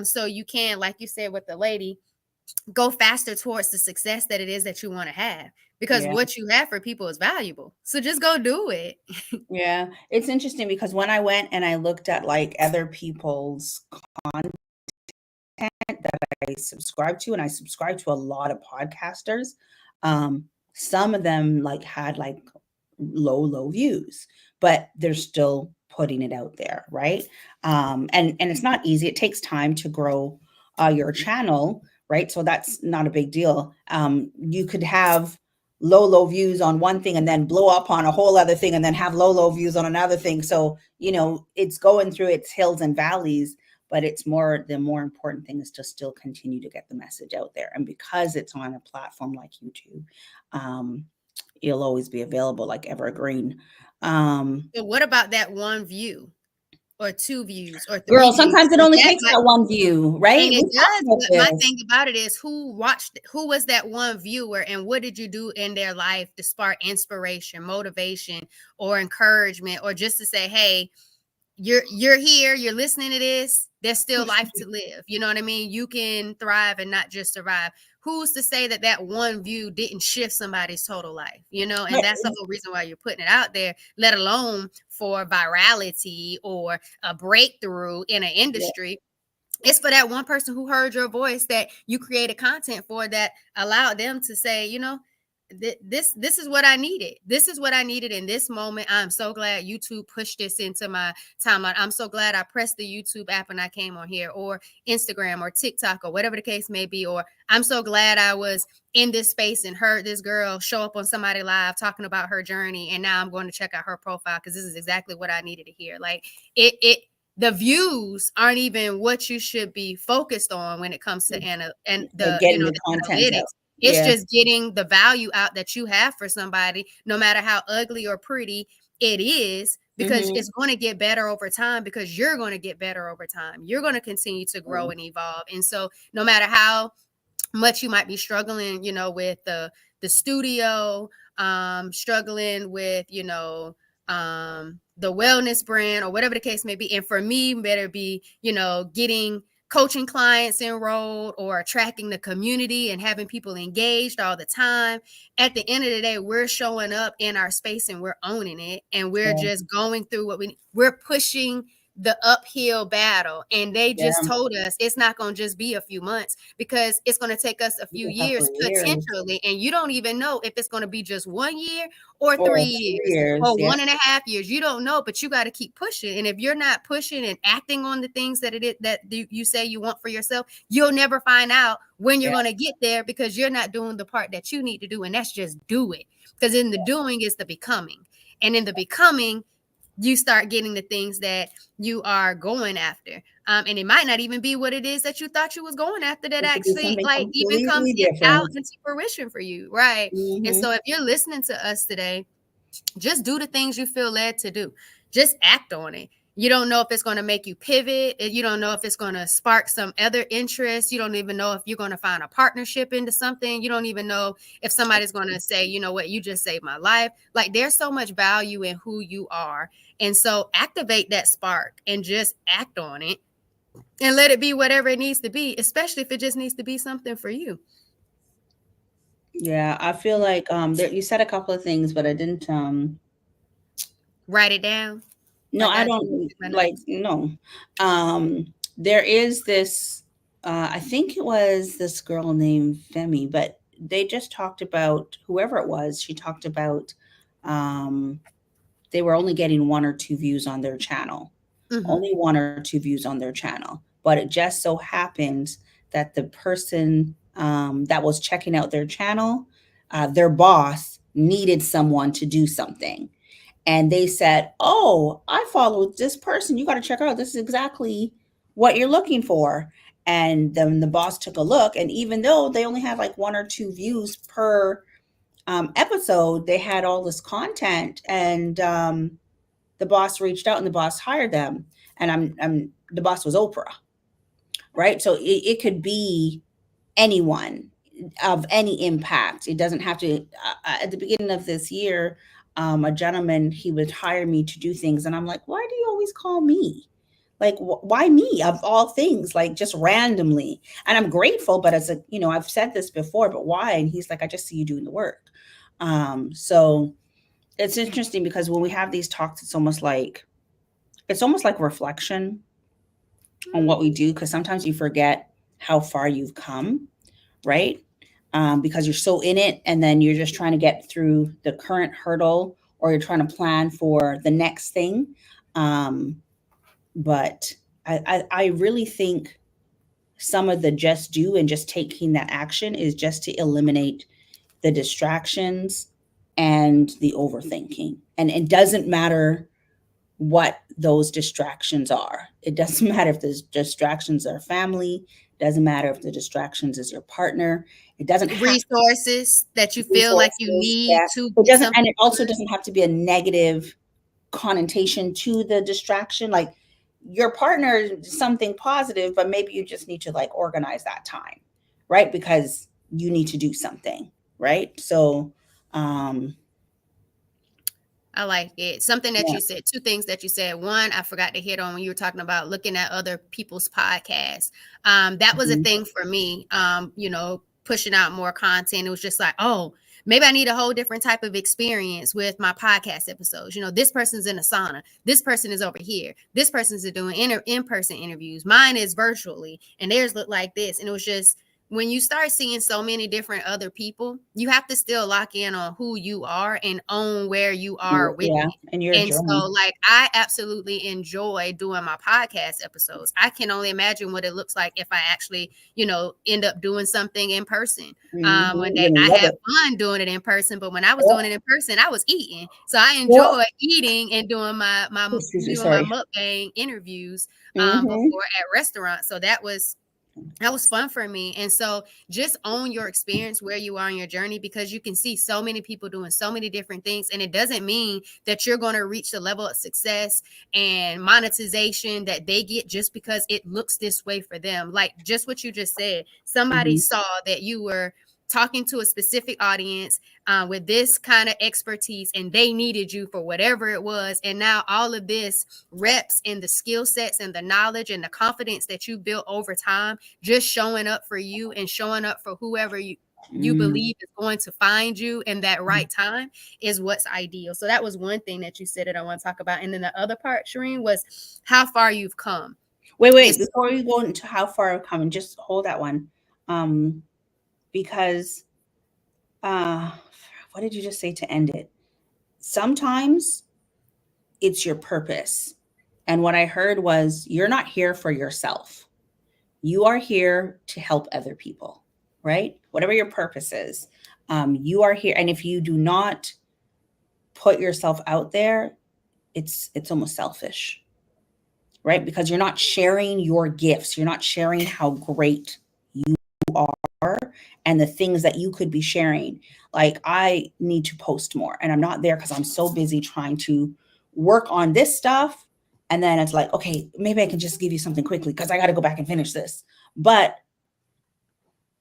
B: So you can, like you said with the lady, go faster towards the success that it is that you want to have, because
A: Yeah.
B: what you have for people is valuable. So just go do it.
A: Yeah. It's interesting because when I went and I looked at like other people's content that I subscribe to, and I subscribe to a lot of podcasters, um, some of them like had like low views, but they're still putting it out there, right? And it's not easy. It takes time to grow your channel, right? So that's not a big deal. You could have low views on one thing and then blow up on a whole other thing and then have low views on another thing. So, it's going through its hills and valleys, but the more important thing is to still continue to get the message out there. And because it's on a platform like YouTube, um, you'll always be available like evergreen. Um,
B: But what about that one view or two views or three
A: Girl,
B: views?
A: sometimes it
B: 'Cause
A: only
B: that
A: takes
B: might,
A: that one view, right?
B: and
A: We
B: it
A: talked
B: does,
A: about
B: but my
A: this.
B: thing about it is who was that one viewer, and what did you do in their life to spark inspiration, motivation, or encouragement, or just to say, hey, you're here, you're listening to this, there's still life to live. You know what I mean? You can thrive and not just survive. Who's to say that that one view didn't shift somebody's total life? And that's the whole reason why you're putting it out there, let alone for virality or a breakthrough in an
A: Yeah,
B: industry. It's for that one person who heard your voice that you created content for, that allowed them to say, this is what I needed. This is what I needed in this moment. I'm so glad YouTube pushed this into my timeline. I'm so glad I pressed the YouTube app and I came on here, or Instagram or TikTok or whatever the case may be. Or I'm so glad I was in this space and heard this girl show up on somebody live talking about her journey, and now I'm going to check out her profile because this is exactly what I needed to hear. Like it the views aren't even what you should be focused on when it comes to and
A: like
B: the
A: getting your
B: the
A: content out.
B: analytics. It's
A: Yeah.
B: just getting the value out that you have for somebody, no matter how ugly or pretty it is, because
A: Mm-hmm.
B: it's going to get better over time, because you're going to get better over time. You're going to continue to grow and evolve. And so no matter how much you might be struggling, with the studio, struggling with, the wellness brand or whatever the case may be. And for me, better be, getting coaching clients enrolled or attracting the community and having people engaged all the time. At the end of the day, we're showing up in our space and we're owning it. And we're
A: Yeah.
B: just going through we're pushing the uphill battle. And they just
A: Yeah.
B: told us it's not going to just be a few months, because it's going to take us a few
A: A couple
B: years
A: of years
B: potentially. And you don't even know if it's going to be just 1 year or
A: or
B: 3 years
A: 2 years.
B: or
A: Yeah.
B: 1.5 years. You don't know, but you got to keep pushing. And if you're not pushing and acting on the things that you say you want for yourself, you'll never find out when you're
A: Yeah.
B: going to get there, because you're not doing the part that you need to do. And that's just do it. Because in the doing is the becoming. And in the becoming, you start getting the things that you are going after. And it might not even be what it is that you thought you was going after, that
A: It could be
B: actually
A: something
B: like even comes
A: completely
B: out
A: different.
B: into fruition for you. Right. And
A: Mm-hmm.
B: so if you're listening to us today, just do the things you feel led to do. Just act on it. You don't know if it's going to make you pivot. You don't know if it's going to spark some other interest. You don't even know if you're going to find a partnership into something. You don't even know if somebody's going to say, you know what, you just saved my life. Like, there's so much value in who you are. And so activate that spark and just act on it and let it be whatever it needs to be, especially if it just needs to be something for you.
A: Yeah, I feel like you said a couple of things, but I didn't
B: Write it down.
A: no,
B: Like
A: I
B: I do
A: don't
B: with my
A: like
B: notes.
A: no. There is this I think it was this girl named Femi, but they just talked about whoever it was, she talked about um they were only getting 1 or 2 views on their channel.
B: Mm-hmm.
A: Only 1 or 2 views on their channel. But it just so happens that the person that was checking out their channel, their boss needed someone to do something. And they said, "Oh, I followed this person. You got to check her out. This is exactly what you're looking for." And then the boss took a look. And even though they only had like 1 or 2 views per episode, they had all this content. And the boss reached out and the boss hired them. And the boss was Oprah, right? So it could be anyone of any impact. It doesn't have to. At the beginning of this year, a gentleman, he would hire me to do things, and I'm like, why do you always call me? Like, why me of all things? Like, just randomly. And I'm grateful, but as a, I've said this before, but why? And he's like, I just see you doing the work. So it's interesting because when we have these talks, it's almost like reflection on what we do, because sometimes you forget how far you've come, right? Because you're so in it, and then you're just trying to get through the current hurdle, or you're trying to plan for the next thing. Um, but I really think some of the just do and just taking that action is just to eliminate the distractions and the overthinking. And it doesn't matter what those distractions are. It doesn't matter if the distractions are family, doesn't matter if the distractions is your partner. It doesn't have
B: Resources that you feel like you
A: resources.
B: need
A: Yeah.
B: to
A: It
B: get
A: doesn't,
B: something
A: and it also
B: done.
A: doesn't have to be a negative connotation to the distraction. Like, your partner is something positive, but maybe you just need to like organize that time, right? Because you need to do something, right? So, um,
B: I like it. Something that
A: yeah.
B: you said, two things that you said. One, I forgot to hit on when you were talking about looking at other people's podcasts. That was a
A: Mhm.
B: thing for me. Pushing out more content. It was just like, oh, maybe I need a whole different type of experience with my podcast episodes. This person's in a sauna. This person is over here. This person's doing in-person interviews. Mine is virtually, and theirs look like this. And it was just, when you start seeing so many different other people, you have to still lock in on who you are and own where you are with
A: Yeah,
B: it.
A: and your
B: And
A: journey.
B: so, like, I absolutely enjoy doing my podcast episodes. I can only imagine what it looks like if I actually, end up doing something in person. One
A: Mhm.
B: day
A: You're gonna
B: I
A: love
B: had
A: it.
B: fun doing it in person, but when I was doing
A: Yep.
B: it in person, I was eating. So I
A: Yep.
B: enjoy eating and doing my
A: Excuse me,
B: doing my
A: sorry.
B: mukbang interviews
A: Mhm.
B: before at restaurants. So that was fun for me. And so just own your experience where you are in your journey, because you can see so many people doing so many different things. And it doesn't mean that you're going to reach the level of success and monetization that they get just because it looks this way for them. Like just what you just said, somebody
A: Mhm.
B: saw that you were talking to a specific audience with this kind of expertise, and they needed you for whatever it was. And now all of this reps and the skill sets and the knowledge and the confidence that you built over time, just showing up for you and showing up for whoever you
A: Mm.
B: believe is going to find you in that right time, is what's ideal. So that was one thing that you said that I want to talk about. And then the other part, Shireen, was how far you've come.
A: Wait,
B: It's
A: before you go into how far I've come, and just hold that one. Um, because uh what did you just say to end it? Sometimes it's your purpose. And what I heard was, you're not here for yourself. You are here to help other people, right? Whatever your purpose is, you are here. And if you do not put yourself out there, it's almost selfish, right? Because you're not sharing your gifts, you're not sharing how great you are and the things that you could be sharing. Like, I need to post more, and I'm not there because I'm so busy trying to work on this stuff. And then it's like, okay, maybe I can just give you something quickly because I got to go back and finish this. But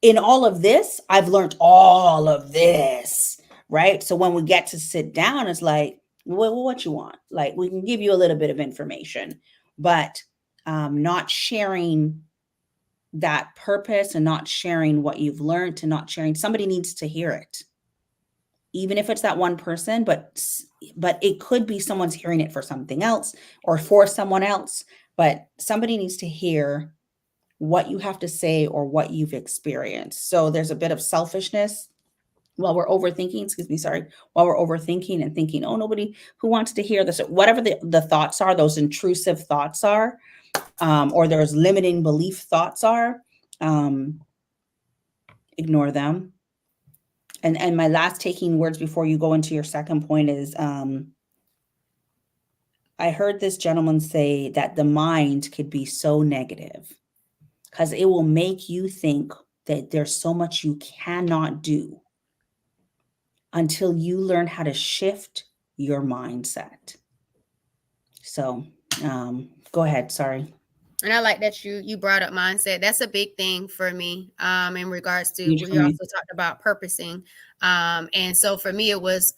A: in all of this, I've learned all of this, right? So when we get to sit down, it's like, well, what you want? Like, we can give you a little bit of information, but not sharing that purpose, and not sharing what you've learned, and not sharing. Somebody needs to hear it, even if it's that one person, but it could be someone's hearing it for something else, or for someone else. But somebody needs to hear what you have to say or what you've experienced. So there's a bit of selfishness while we're overthinking, excuse me, sorry, while we're overthinking and thinking, oh, nobody who wants to hear this, whatever the thoughts are, those intrusive thoughts are, or those limiting belief thoughts are, um, ignore them. And my last taking words before you go into your second point is, I heard this gentleman say that the mind could be so negative because it will make you think that there's so much you cannot do until you learn how to shift your mindset. So, go ahead. Sorry.
B: And I like that you brought up mindset. That's a big thing for me. In regards to,
A: Huge for
B: we
A: me.
B: also talked about purposing. And so for me, it was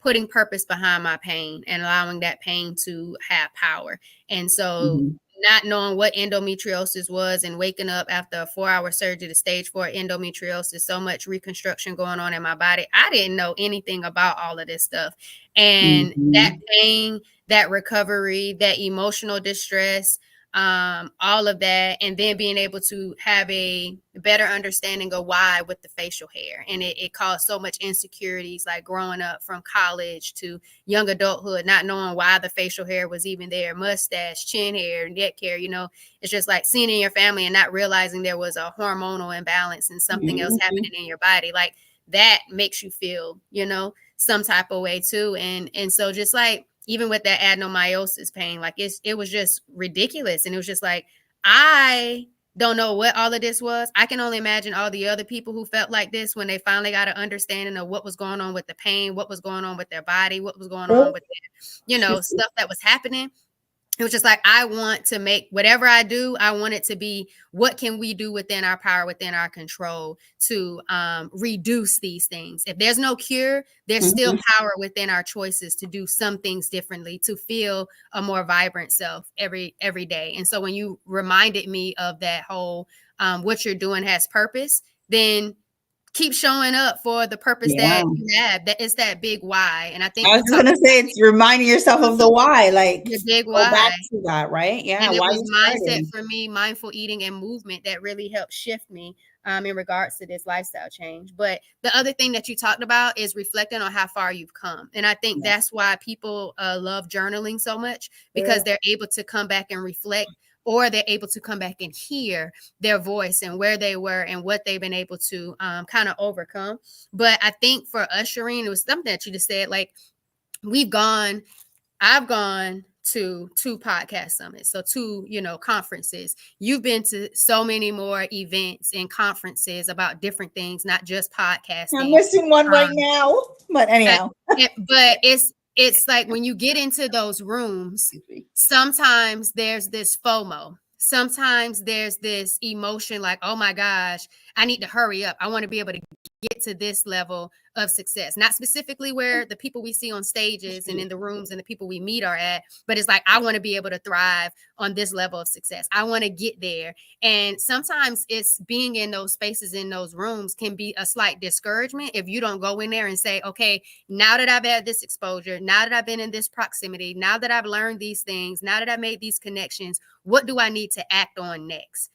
B: putting purpose behind my pain and allowing that pain to have power. And so
A: Mhm.
B: not knowing what endometriosis was and waking up after a 4-hour surgery to stage 4 endometriosis, so much reconstruction going on in my body. I didn't know anything about all of this stuff. And that
A: Mhm.
B: pain, that recovery, that emotional distress, all of that, and then being able to have a better understanding of why with the facial hair. And it caused so much insecurities, like growing up from college to young adulthood, not knowing why the facial hair was even there, mustache, chin hair, neck hair, it's just like seeing in your family and not realizing there was a hormonal imbalance and something else
A: Mhm.
B: happening in your body. Like that makes you feel, some type of way too. And so just like even with that adenomyosis pain, like it was just ridiculous. And it was just like, I don't know what all of this was. I can only imagine all the other people who felt like this when they finally got an understanding of what was going on with the pain, what was going on with their body, what was going on with their, stuff that was happening. It was just like, I want to make whatever I do, I want it to be, what can we do within our power, within our control to reduce these things? If there's no cure, there's still
A: Mhm.
B: power within our choices to do some things differently, to feel a more vibrant self every day. And so when you reminded me of that whole, what you're doing has purpose, then keep showing up for the purpose
A: Yeah.
B: that you have. That is that big why. And I think
A: I
B: we
A: was
B: talk
A: gonna say it's reminding yourself of the why, like
B: the big
A: go back
B: why.
A: to that, right? Yeah,
B: And it
A: why
B: was
A: you
B: mindset
A: started.
B: for me, mindful eating and movement that really helped shift me in regards to this lifestyle change. But the other thing that you talked about is reflecting on how far you've come. And I think
A: Yeah.
B: that's why people love journaling so much,
A: Yeah.
B: because they're able to come back and reflect, or they're able to come back and hear their voice and where they were and what they've been able to kind of overcome. But I think for us, Shireen, it was something that you just said, like, we've gone I've gone to 2 podcast summits, so 2, conferences. You've been to so many more events and conferences about different things, not just
A: I'm
B: podcasting.
A: missing one right
B: Um,
A: now, but
B: uh,
A: anyhow.
B: but it's like when you get into those rooms, sometimes there's this FOMO. Sometimes there's this emotion like, oh my gosh, I need to hurry up. I want to be able to get to this level of success. Not specifically where the people we see on stages and in the rooms and the people we meet are at, but it's like, I want to be able to thrive on this level of success. I want to get there. And sometimes it's being in those spaces, in those rooms, can be a slight discouragement if you don't go in there and say, okay, now that I've had this exposure, now that I've been in this proximity, now that I've learned these things, now that I made these connections, what do I need to act on next?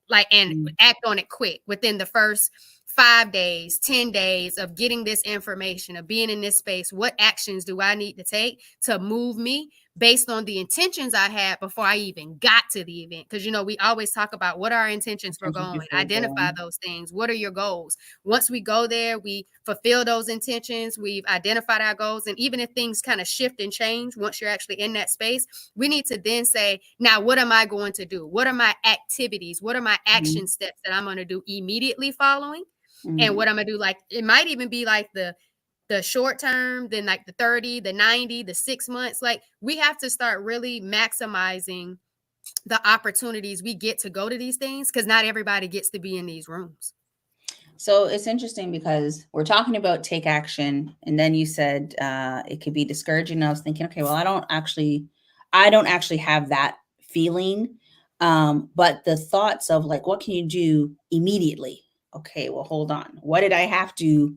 B: Like, and act on it quick within the first 5 days, 10 days of getting this information, of being in this space. What actions do I need to take to move me based on the intentions I had before I even got to the event? Because, we always talk about what are our intentions for
A: Intentions
B: going,
A: before
B: identify
A: going.
B: those things. What are your goals? Once we go there, we fulfill those intentions, we've identified our goals. And even if things kind of shift and change, once you're actually in that space, we need to then say, now, what am I going to do? What are my activities? What are my action steps that I'm going to do immediately following? And
A: Mhm.
B: what I'm going to do, like, it might even be like the short term, then like the 30, the 90, the 6 months. Like, we have to start really maximizing the opportunities we get to go to these things, because not everybody gets to be in these rooms.
A: So it's interesting because we're talking about take action, and then you said it could be discouraging. And I was thinking, okay, well, I don't actually have that feeling, but the thoughts of like, what can you do immediately? Okay, well, hold on. What did I have to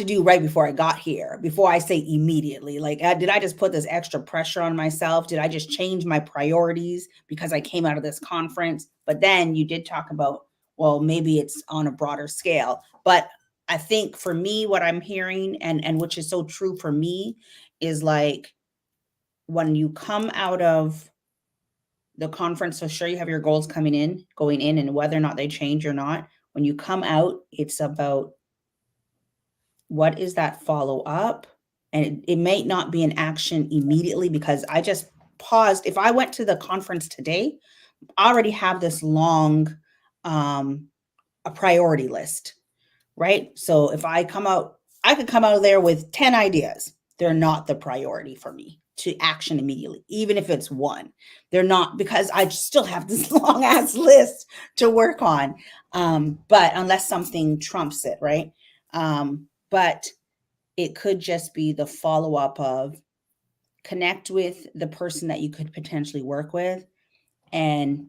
A: do right before I got here? Before I say immediately, like, did I just put this extra pressure on myself? Did I just change my priorities because I came out of this conference? But then you did talk about, well, maybe it's on a broader scale. But I think for me, what I'm hearing, and which is so true for me, is like when you come out of the conference, so sure you have your goals going in, and whether or not they change or not. When you come out, it's about what is that follow up? And it may not be an action immediately because I just paused. If I went to the conference today, I already have this long um, a priority list, right? So if I come out, I could come out of there with 10 ideas. They're not the priority for me to action immediately, even if it's one. They're not, because I still have this long ass list to work on. But unless something trumps it, right? But it could just be the follow up of connect with the person that you could potentially work with, and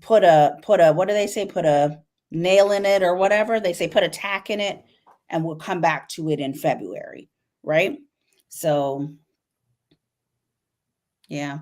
A: put a what do they say? Put a nail in it or whatever. They say put a tack in it, and we'll come back to it in February, right? So yeah,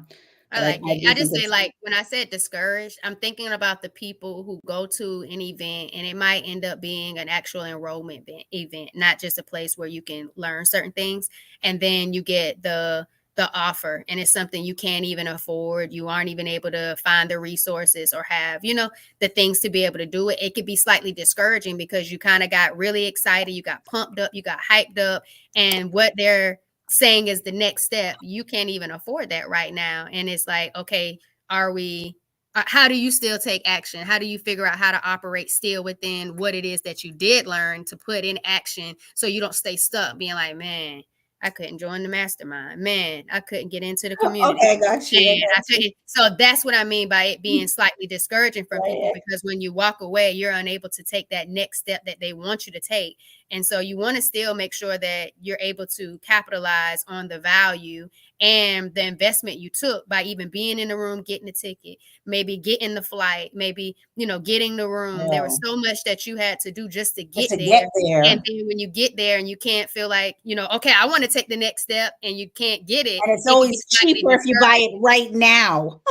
B: I
A: but
B: like
A: I
B: it. I
A: do think
B: just say,
A: it's
B: like, when I said discouraged, I'm thinking about the people who go to an event and it might end up being an actual enrollment event, not just a place where you can learn certain things. And then you get the offer and it's something you can't even afford. You aren't even able to find the resources or have, the things to be able to do it. It could be slightly discouraging because you kind of got really excited, you got pumped up, you got hyped up, and what they're saying is the next step, you can't even afford that right now. And it's like, okay, are we how do you still take action? How do you figure out how to operate still within what it is that you did learn to put in action, so you don't stay stuck being like, man, I couldn't join the mastermind, man, I couldn't get into the community,
A: okay. I got you. I
B: man, I
A: got you.
B: couldn't. So that's what I mean by it being slightly discouraging from people,
A: Right.
B: because when you walk away, you're unable to take that next step that they want you to take. And so you want to still make sure that you're able to capitalize on the value and the investment you took by even being in the room, getting the ticket, maybe getting the flight, maybe, getting the room. There was
A: Yeah.
B: so much that you had to do just to
A: But
B: get
A: to get
B: there. And
A: there,
B: then when you get there and you can't feel like, okay, I want to take the next step, and you can't get it,
A: and it's
B: it can be
A: always
B: slightly
A: cheaper if you buy
B: discouraging.
A: it right now.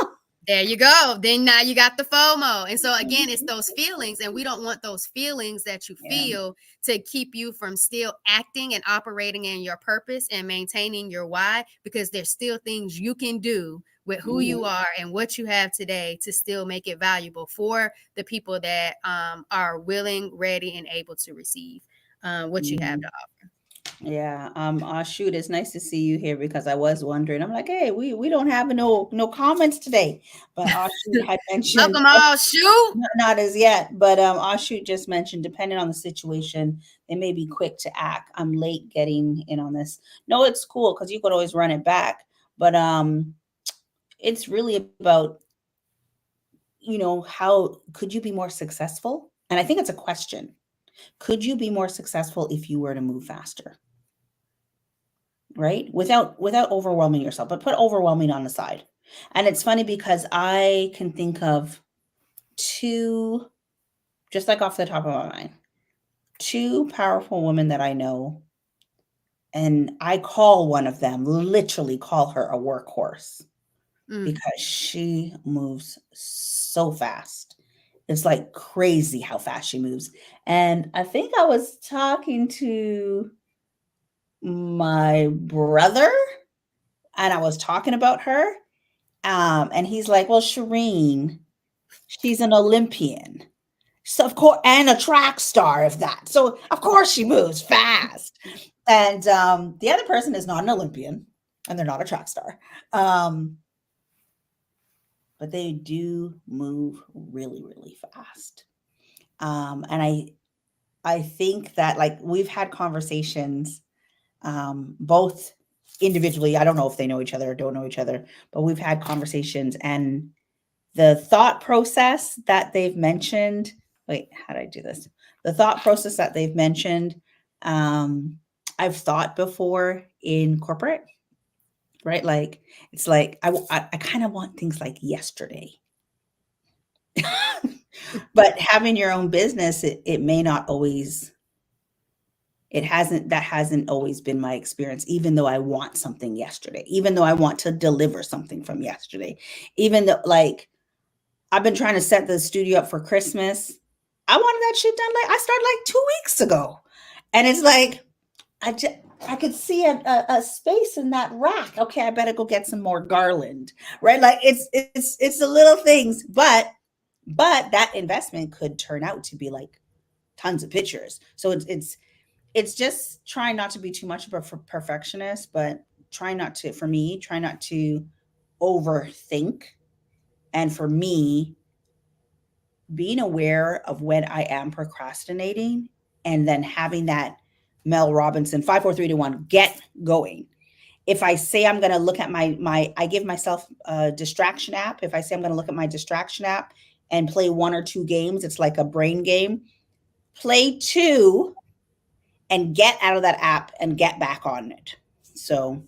B: There you go. Then now you got the FOMO. And so again, it's those feelings, and we don't want those feelings that you
A: Yeah.
B: feel to keep you from still acting and operating in your purpose and maintaining your why, because there's still things you can do with who you
A: Mhm.
B: are and what you have today to still make it valuable for the people that are willing, ready, and able to receive what you have to
A: Mhm.
B: offer.
A: Yeah. Shoot, it's nice to see you here because I was wondering. I'm like, hey, we don't have no comments today, but Shoot had mentioned
B: Welcome all, shoot.
A: not as yet. But Shoot just mentioned, depending on the situation, they may be quick to act. I'm late getting in on this. No, it's cool because you could always run it back. But it's really about, how could you be more successful? And I think it's a question. Could you be more successful if you were to move faster? Right? Without overwhelming yourself, but put overwhelming on the side. And it's funny because I can think of two, just like off the top of my mind, two powerful women that I know, and I call one of them, literally call her a workhorse
B: Mm,
A: because she moves so fast. It's like crazy how fast she moves. And I think I was talking to my brother and I was talking about her. And he's like, well, Shireen, she's an Olympian. So of course, and a track star of that. So of course she moves fast. And the other person is not an Olympian and they're not a track star. Um, but they do move really, really fast. And I think that like we've had conversations, both individually. I don't know if they know each other or don't know each other, but we've had conversations, and the thought process that they've mentioned. Wait, how did I do this? The thought process that they've mentioned, um, I've thought before in corporate, right? Like it's like I kind of want things like yesterday. But having your own business, it may not always, it hasn't, that hasn't always been my experience, even though I want something yesterday, even though I want to deliver something from yesterday, even though like I've been trying to set the studio up for Christmas. I wanted that shit done like I started like 2 weeks ago. And it's like I just, I could see a space in that rack. Okay, I better go get some more garland, right? Like it's the little things, but that investment could turn out to be like tons of pictures. So it's just trying not to be too much of a perfectionist, but try not to, for me, try not to overthink. And for me, being aware of when I am procrastinating and then having that Mel Robinson 5 4 3 2 1 get going. If I say I'm going to look at my I give myself a distraction app. If I say I'm going to look at my distraction app and play one or two games, it's like a brain game. Play two and get out of that app and get back on it. So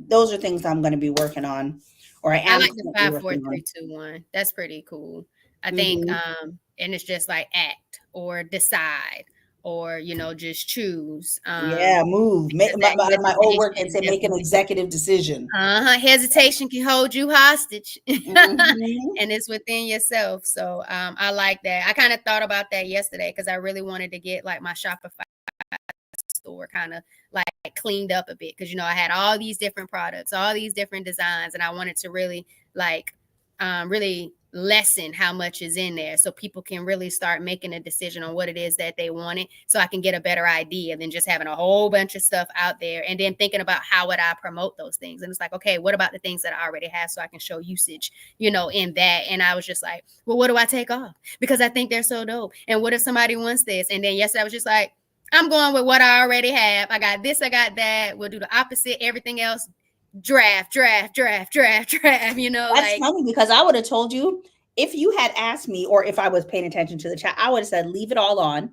A: those are things I'm going to be working on, or I
B: I
A: am
B: like the
A: currently
B: five, four,
A: working
B: three,
A: on.
B: two, one. That's pretty cool. I think,
A: Hmm.
B: and it's just like act or decide or just choose.
A: Yeah, move. Make,
B: Because that
A: my old work
B: hesitation
A: and say make an
B: definitely.
A: executive decision.
B: Hesitation can hold you hostage,
A: Hmm.
B: and it's within yourself. So I like that. I kind of thought about that yesterday because I really wanted to get like my Shopify store kind of like cleaned up a bit because I had all these different products, all these different designs, and I wanted to really like really lessen how much is in there so people can really start making a decision on what it is that they wanted so I can get a better idea than just having a whole bunch of stuff out there and then thinking about how would I promote those things. And it's like, okay, what about the things that I already have so I can show usage, in that. And I was just like, well, what do I take off? Because I think they're so dope. And what if somebody wants this? And then yesterday I was just like, I'm going with what I already have. I got this, I got that. We'll do the opposite. Everything else, draft, draft, draft, draft, draft.
A: That's
B: Like
A: funny because I would have told you if you had asked me, or if I was paying attention to the chat, I would have said leave it all on,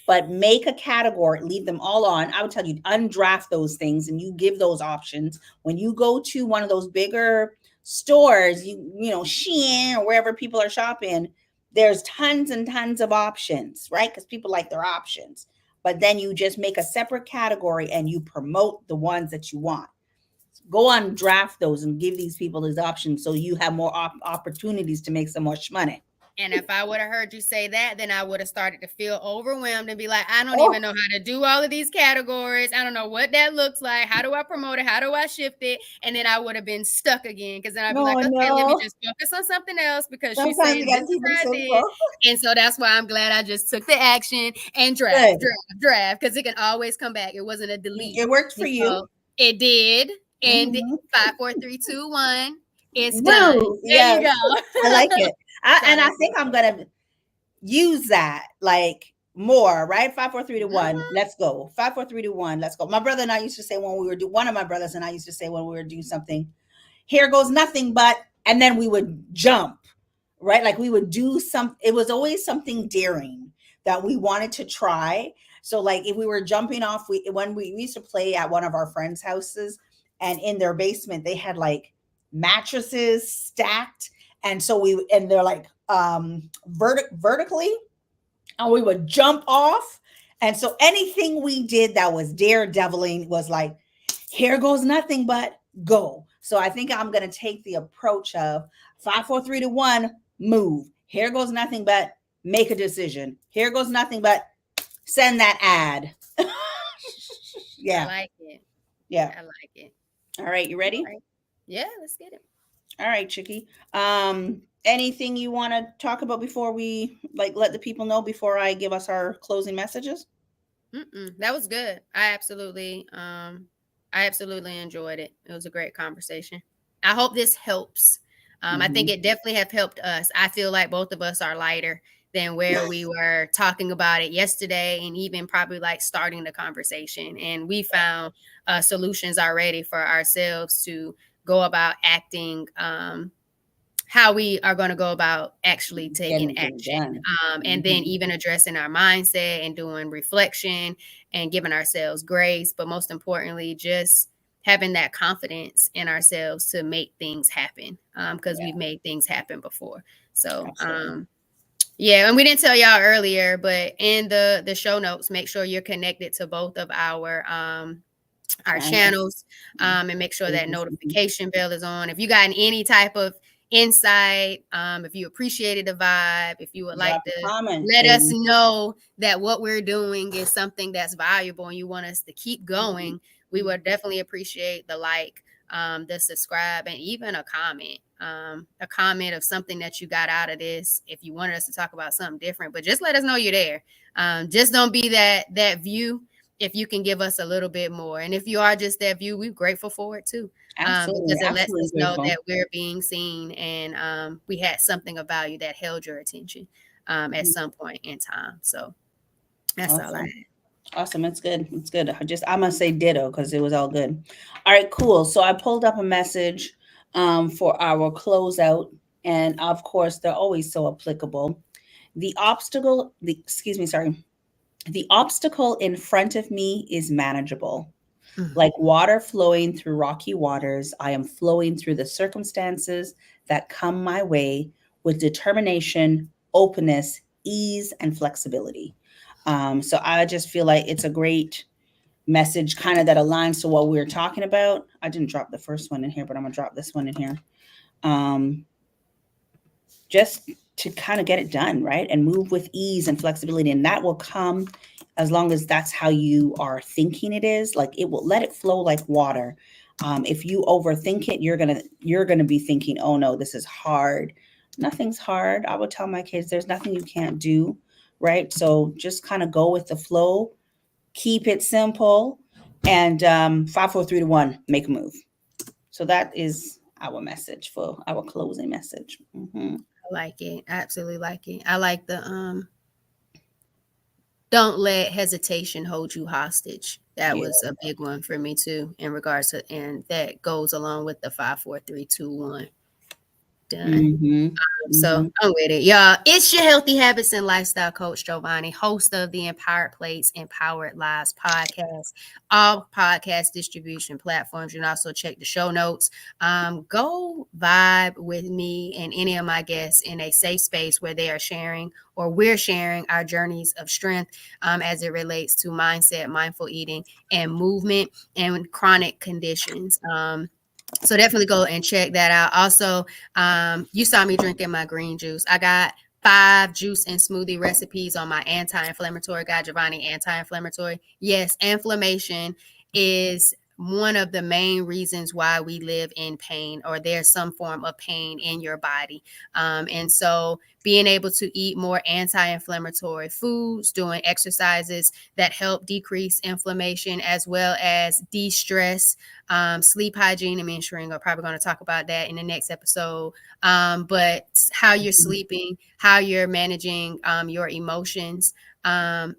A: but make a category, leave them all on. I would tell you undraft those things and you give those options. When you go to one of those bigger stores, Shein or wherever people are shopping, there's tons and tons of options, right? Because people like their options. But then you just make a separate category and you promote the ones that you want. Go on, draft those and give these people these options so you have more opportunities to make some more money.
B: And if I would have heard you say that, then I would have started to feel overwhelmed and be like, I don't
A: Oh,
B: even know how to do all of these categories. I don't know what that looks like. How do I promote it? How do I shift it? And then I would have been stuck again because then I'd be
A: no,
B: like, okay, let me
A: no.
B: just focus on something else because she's
A: Sometimes you
B: saying
A: got
B: this
A: to
B: is
A: keep it
B: what I did.
A: simple.
B: And so that's why I'm glad I just took the action and draft,
A: Good.
B: draft, draft because it can always come back. It wasn't a delete.
A: It worked for
B: And
A: you.
B: so it did. And
A: Hmm.
B: 5, 4, 3, 2, 1, it's done.
A: Move.
B: There you
A: Yes.
B: go.
A: I like it.
B: So
A: And I
B: that's
A: think I'm
B: it.
A: going to use that like more, right? 5, 4, 3, 2, 1.
B: Mhm.
A: Let's go. 5, 4, 3, 2, 1. Let's go. My brother and I used to say when we were one of my brothers and I used to say when we were doing something, here goes nothing but, and then we would jump, right? Like we would do it was always something daring that we wanted to try. So like if we were jumping off, we used to play at one of our friends' houses, and in their basement they had like mattresses stacked, and so they're like vertically, and we would jump off. And so anything we did that was daredeviling was like, here goes nothing but go. So I think I'm going to take the approach of 5, 4, 3, 2, 1, move. Here goes nothing but make a decision. Here goes nothing but send that ad.
B: I
A: Yeah.
B: like it.
A: Yeah.
B: I like it.
A: All right. You
B: All
A: ready?
B: right. Yeah, let's get it.
A: All right, Chicky. Anything you want to talk about before we like let the people know before I give us our closing messages?
B: That was good. I absolutely enjoyed it. It was a great conversation. I hope this helps. I think
A: Mhm.
B: it definitely have helped us. I feel like both of us are lighter than where we were talking about it yesterday, and even probably like starting the conversation. And we found solutions already for ourselves to go about acting. How we are going to go about actually taking
A: Getting things
B: action.
A: done.
B: And then
A: Mhm.
B: even addressing our mindset and doing reflection and giving ourselves grace. But most importantly, just having that confidence in ourselves to make things happen because
A: Yeah,
B: we've made things happen before. So,
A: absolutely.
B: yeah, and we didn't tell y'all earlier, but in the show notes, make sure you're connected to both of our
A: Channel.
B: channels, and make sure that
A: Mhm.
B: notification bell is on. If you got any type of insight, if you appreciated the vibe, if you would like
A: Drop
B: to
A: a comment,
B: let us
A: baby.
B: know that what we're doing is something that's valuable and you want us to keep
A: Mhm.
B: going, we would definitely appreciate the like, the subscribe, and even a comment of something that you got out of this. If you wanted us to talk about something different, but just let us know you're there. Just don't be that view if you can give us a little bit more. And if you are just that view, we're grateful for it too,
A: Absolutely,
B: because it lets
A: absolutely
B: us know
A: grateful.
B: that we're being seen and we had something of value that held your attention at some point in time. So that's all I
A: Awesome.
B: had.
A: Awesome. It's good. It's good. I'm gonna say ditto because it was all good. All right, cool. So I pulled up a message for our closeout, and of course they're always so applicable. The obstacle in front of me is manageable.
B: Mm.
A: Like water flowing through rocky waters, I am flowing through the circumstances that come my way with determination, openness, ease, and flexibility. So I just feel like it's a great message, kind of that aligns to what we were talking about. I didn't drop the first one in here, but I'm gonna drop this one in here. Um, just to kind of get it done, right? And move with ease and flexibility. And that will come as long as that's how you are thinking it is. Like it will let it flow like water. If you overthink it, you're gonna be thinking, oh no, this is hard. Nothing's hard. I would tell my kids there's nothing you can't do, right? So just kind of go with the flow, keep it simple, and 5 4 3 2 1, make a move. So that is our message for our closing message.
B: I like it. I absolutely like it. I like the don't let hesitation hold you hostage. That
A: Yeah.
B: was a big one for me too, in regards to, and that goes along with the 5 4 3 2 1. Done.
A: Mhm.
B: So
A: Mhm.
B: I'm with it. Y'all, it's your healthy habits and lifestyle coach, Giovanni, host of the Empowered Plates Empowered Lives podcast, all podcast distribution platforms. You can also check the show notes. Go vibe with me and any of my guests in a safe space where they are sharing, or we're sharing, our journeys of strength as it relates to mindset, mindful eating, and movement and chronic conditions. So definitely go and check that out. Also, you saw me drinking my green juice. I got 5 juice and smoothie recipes on my anti-inflammatory guide, Giovanni Anti-Inflammatory. Yes, inflammation is one of the main reasons why we live in pain, or there's some form of pain in your body. And so being able to eat more anti-inflammatory foods, doing exercises that help decrease inflammation, as well as de-stress, sleep hygiene. I mean, Shireen are probably going to talk about that in the next episode. But how you're sleeping, how you're managing your emotions,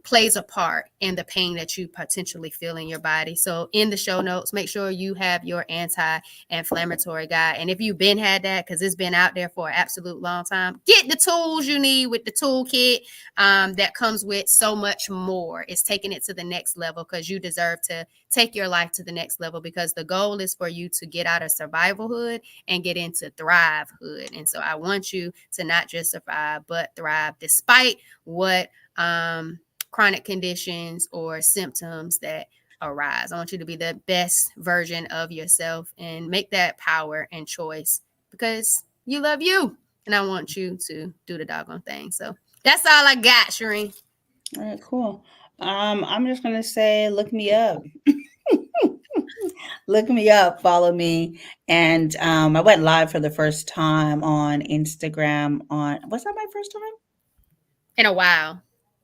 B: plays a part in the pain that you potentially feel in your body. So in the show notes, make sure you have your anti-inflammatory guide. And if you've been had that, because it's been out there for an absolute long time, get the tools you need with the toolkit that comes with so much more. It's taking it to the next level, because you deserve to take your life to the next level, because the goal is for you to get out of survivalhood and get into thrivehood. And so I want you to not just survive, but thrive, despite what chronic conditions or symptoms that arise. I want you to be the best version of yourself and make that power and choice, because you love you. And I want you to do the doggone thing. So that's all I got, Shireen.
A: All right, cool. I'm just gonna say, look me up. Look me up, follow me. And I went live for the first time on Instagram on, was that my first time?
B: In a while.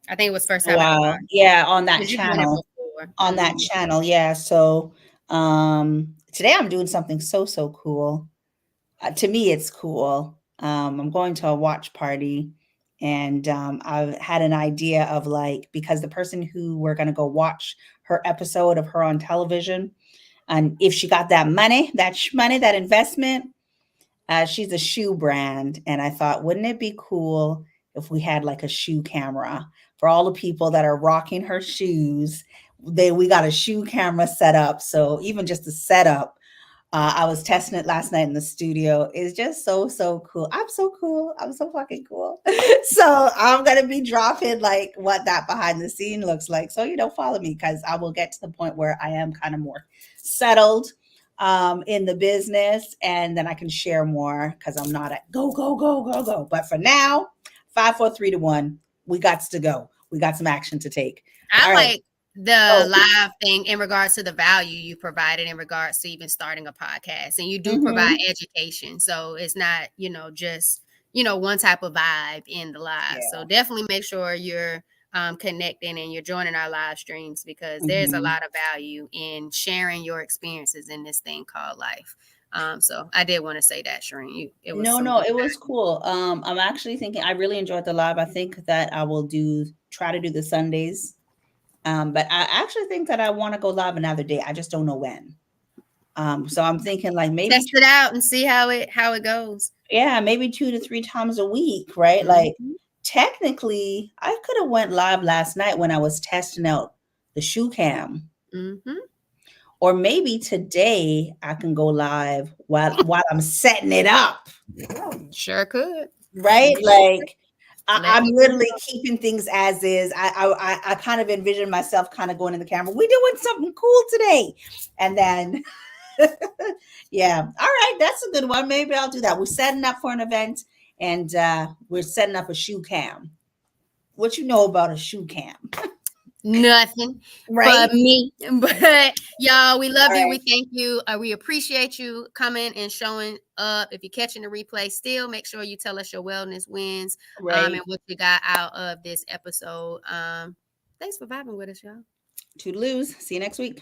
B: I think it was first
A: A
B: time in a while.
A: while. Yeah, on that
B: Because you've done it
A: channel.
B: before.
A: On that channel, yeah. So today I'm doing something so cool. To me, it's cool. I'm going to a watch party, and I've had an idea of, like, because the person who we're going to go watch her episode of her on television, and if she got that money, money, that investment, she's a shoe brand, and I thought, wouldn't it be cool if we had like a shoe camera for all the people that are rocking her shoes? We got a shoe camera set up, so even just the setup, I was testing it last night in the studio. It's just so cool. I'm so cool. I'm so fucking cool. So I'm gonna be dropping like what that behind the scene looks like. So follow me, because I will get to the point where I am kind of more settled in the business, and then I can share more, because I'm not at go. But for now, 5 4 3 2 1. We got to go. We got some action to take.
B: I
A: All right.
B: like the
A: Oh.
B: live thing in regards to the value you provided in regards to even starting a podcast. And you do provide
A: Mhm.
B: education. So it's not, just, one type of vibe in the live. So
A: Yeah.
B: definitely make sure you're connecting and you're joining our live streams, because there's a
A: Mhm.
B: lot of value in sharing your experiences in this thing called life. So I did want to say that, Shireen. It was
A: No,
B: some
A: no,
B: good
A: it was
B: value.
A: cool. I'm actually thinking I really enjoyed the live. I think that I will try to do the Sundays. But I actually think that I want to go live another day. I just don't know when. So I'm thinking like maybe
B: Test it out and see how it goes.
A: yeah, maybe 2 to 3 times a week, right? Like
B: Mhm.
A: technically, I could have went live last night when I was testing out the shoe cam.
B: Mhm.
A: Or maybe today I can go live while I'm setting it up,
B: Sure could.
A: right? Like
B: Let
A: I'm
B: people
A: literally keeping things as is. I kind of envision myself kind of going in the camera. We're doing something cool today, and then yeah, all right, that's a good one. Maybe I'll do that. We're setting up for an event, and we're setting up a shoe cam. What you know about a shoe cam,
B: nothing
A: right?
B: but me. But y'all, we love
A: All
B: you.
A: right,
B: We thank you. We appreciate you coming and showing up. If you're catching the replay, still make sure you tell us your wellness wins, and
A: right.
B: what you got out of this episode. Thanks for vibing with us, y'all.
A: Toodaloos. See you next week.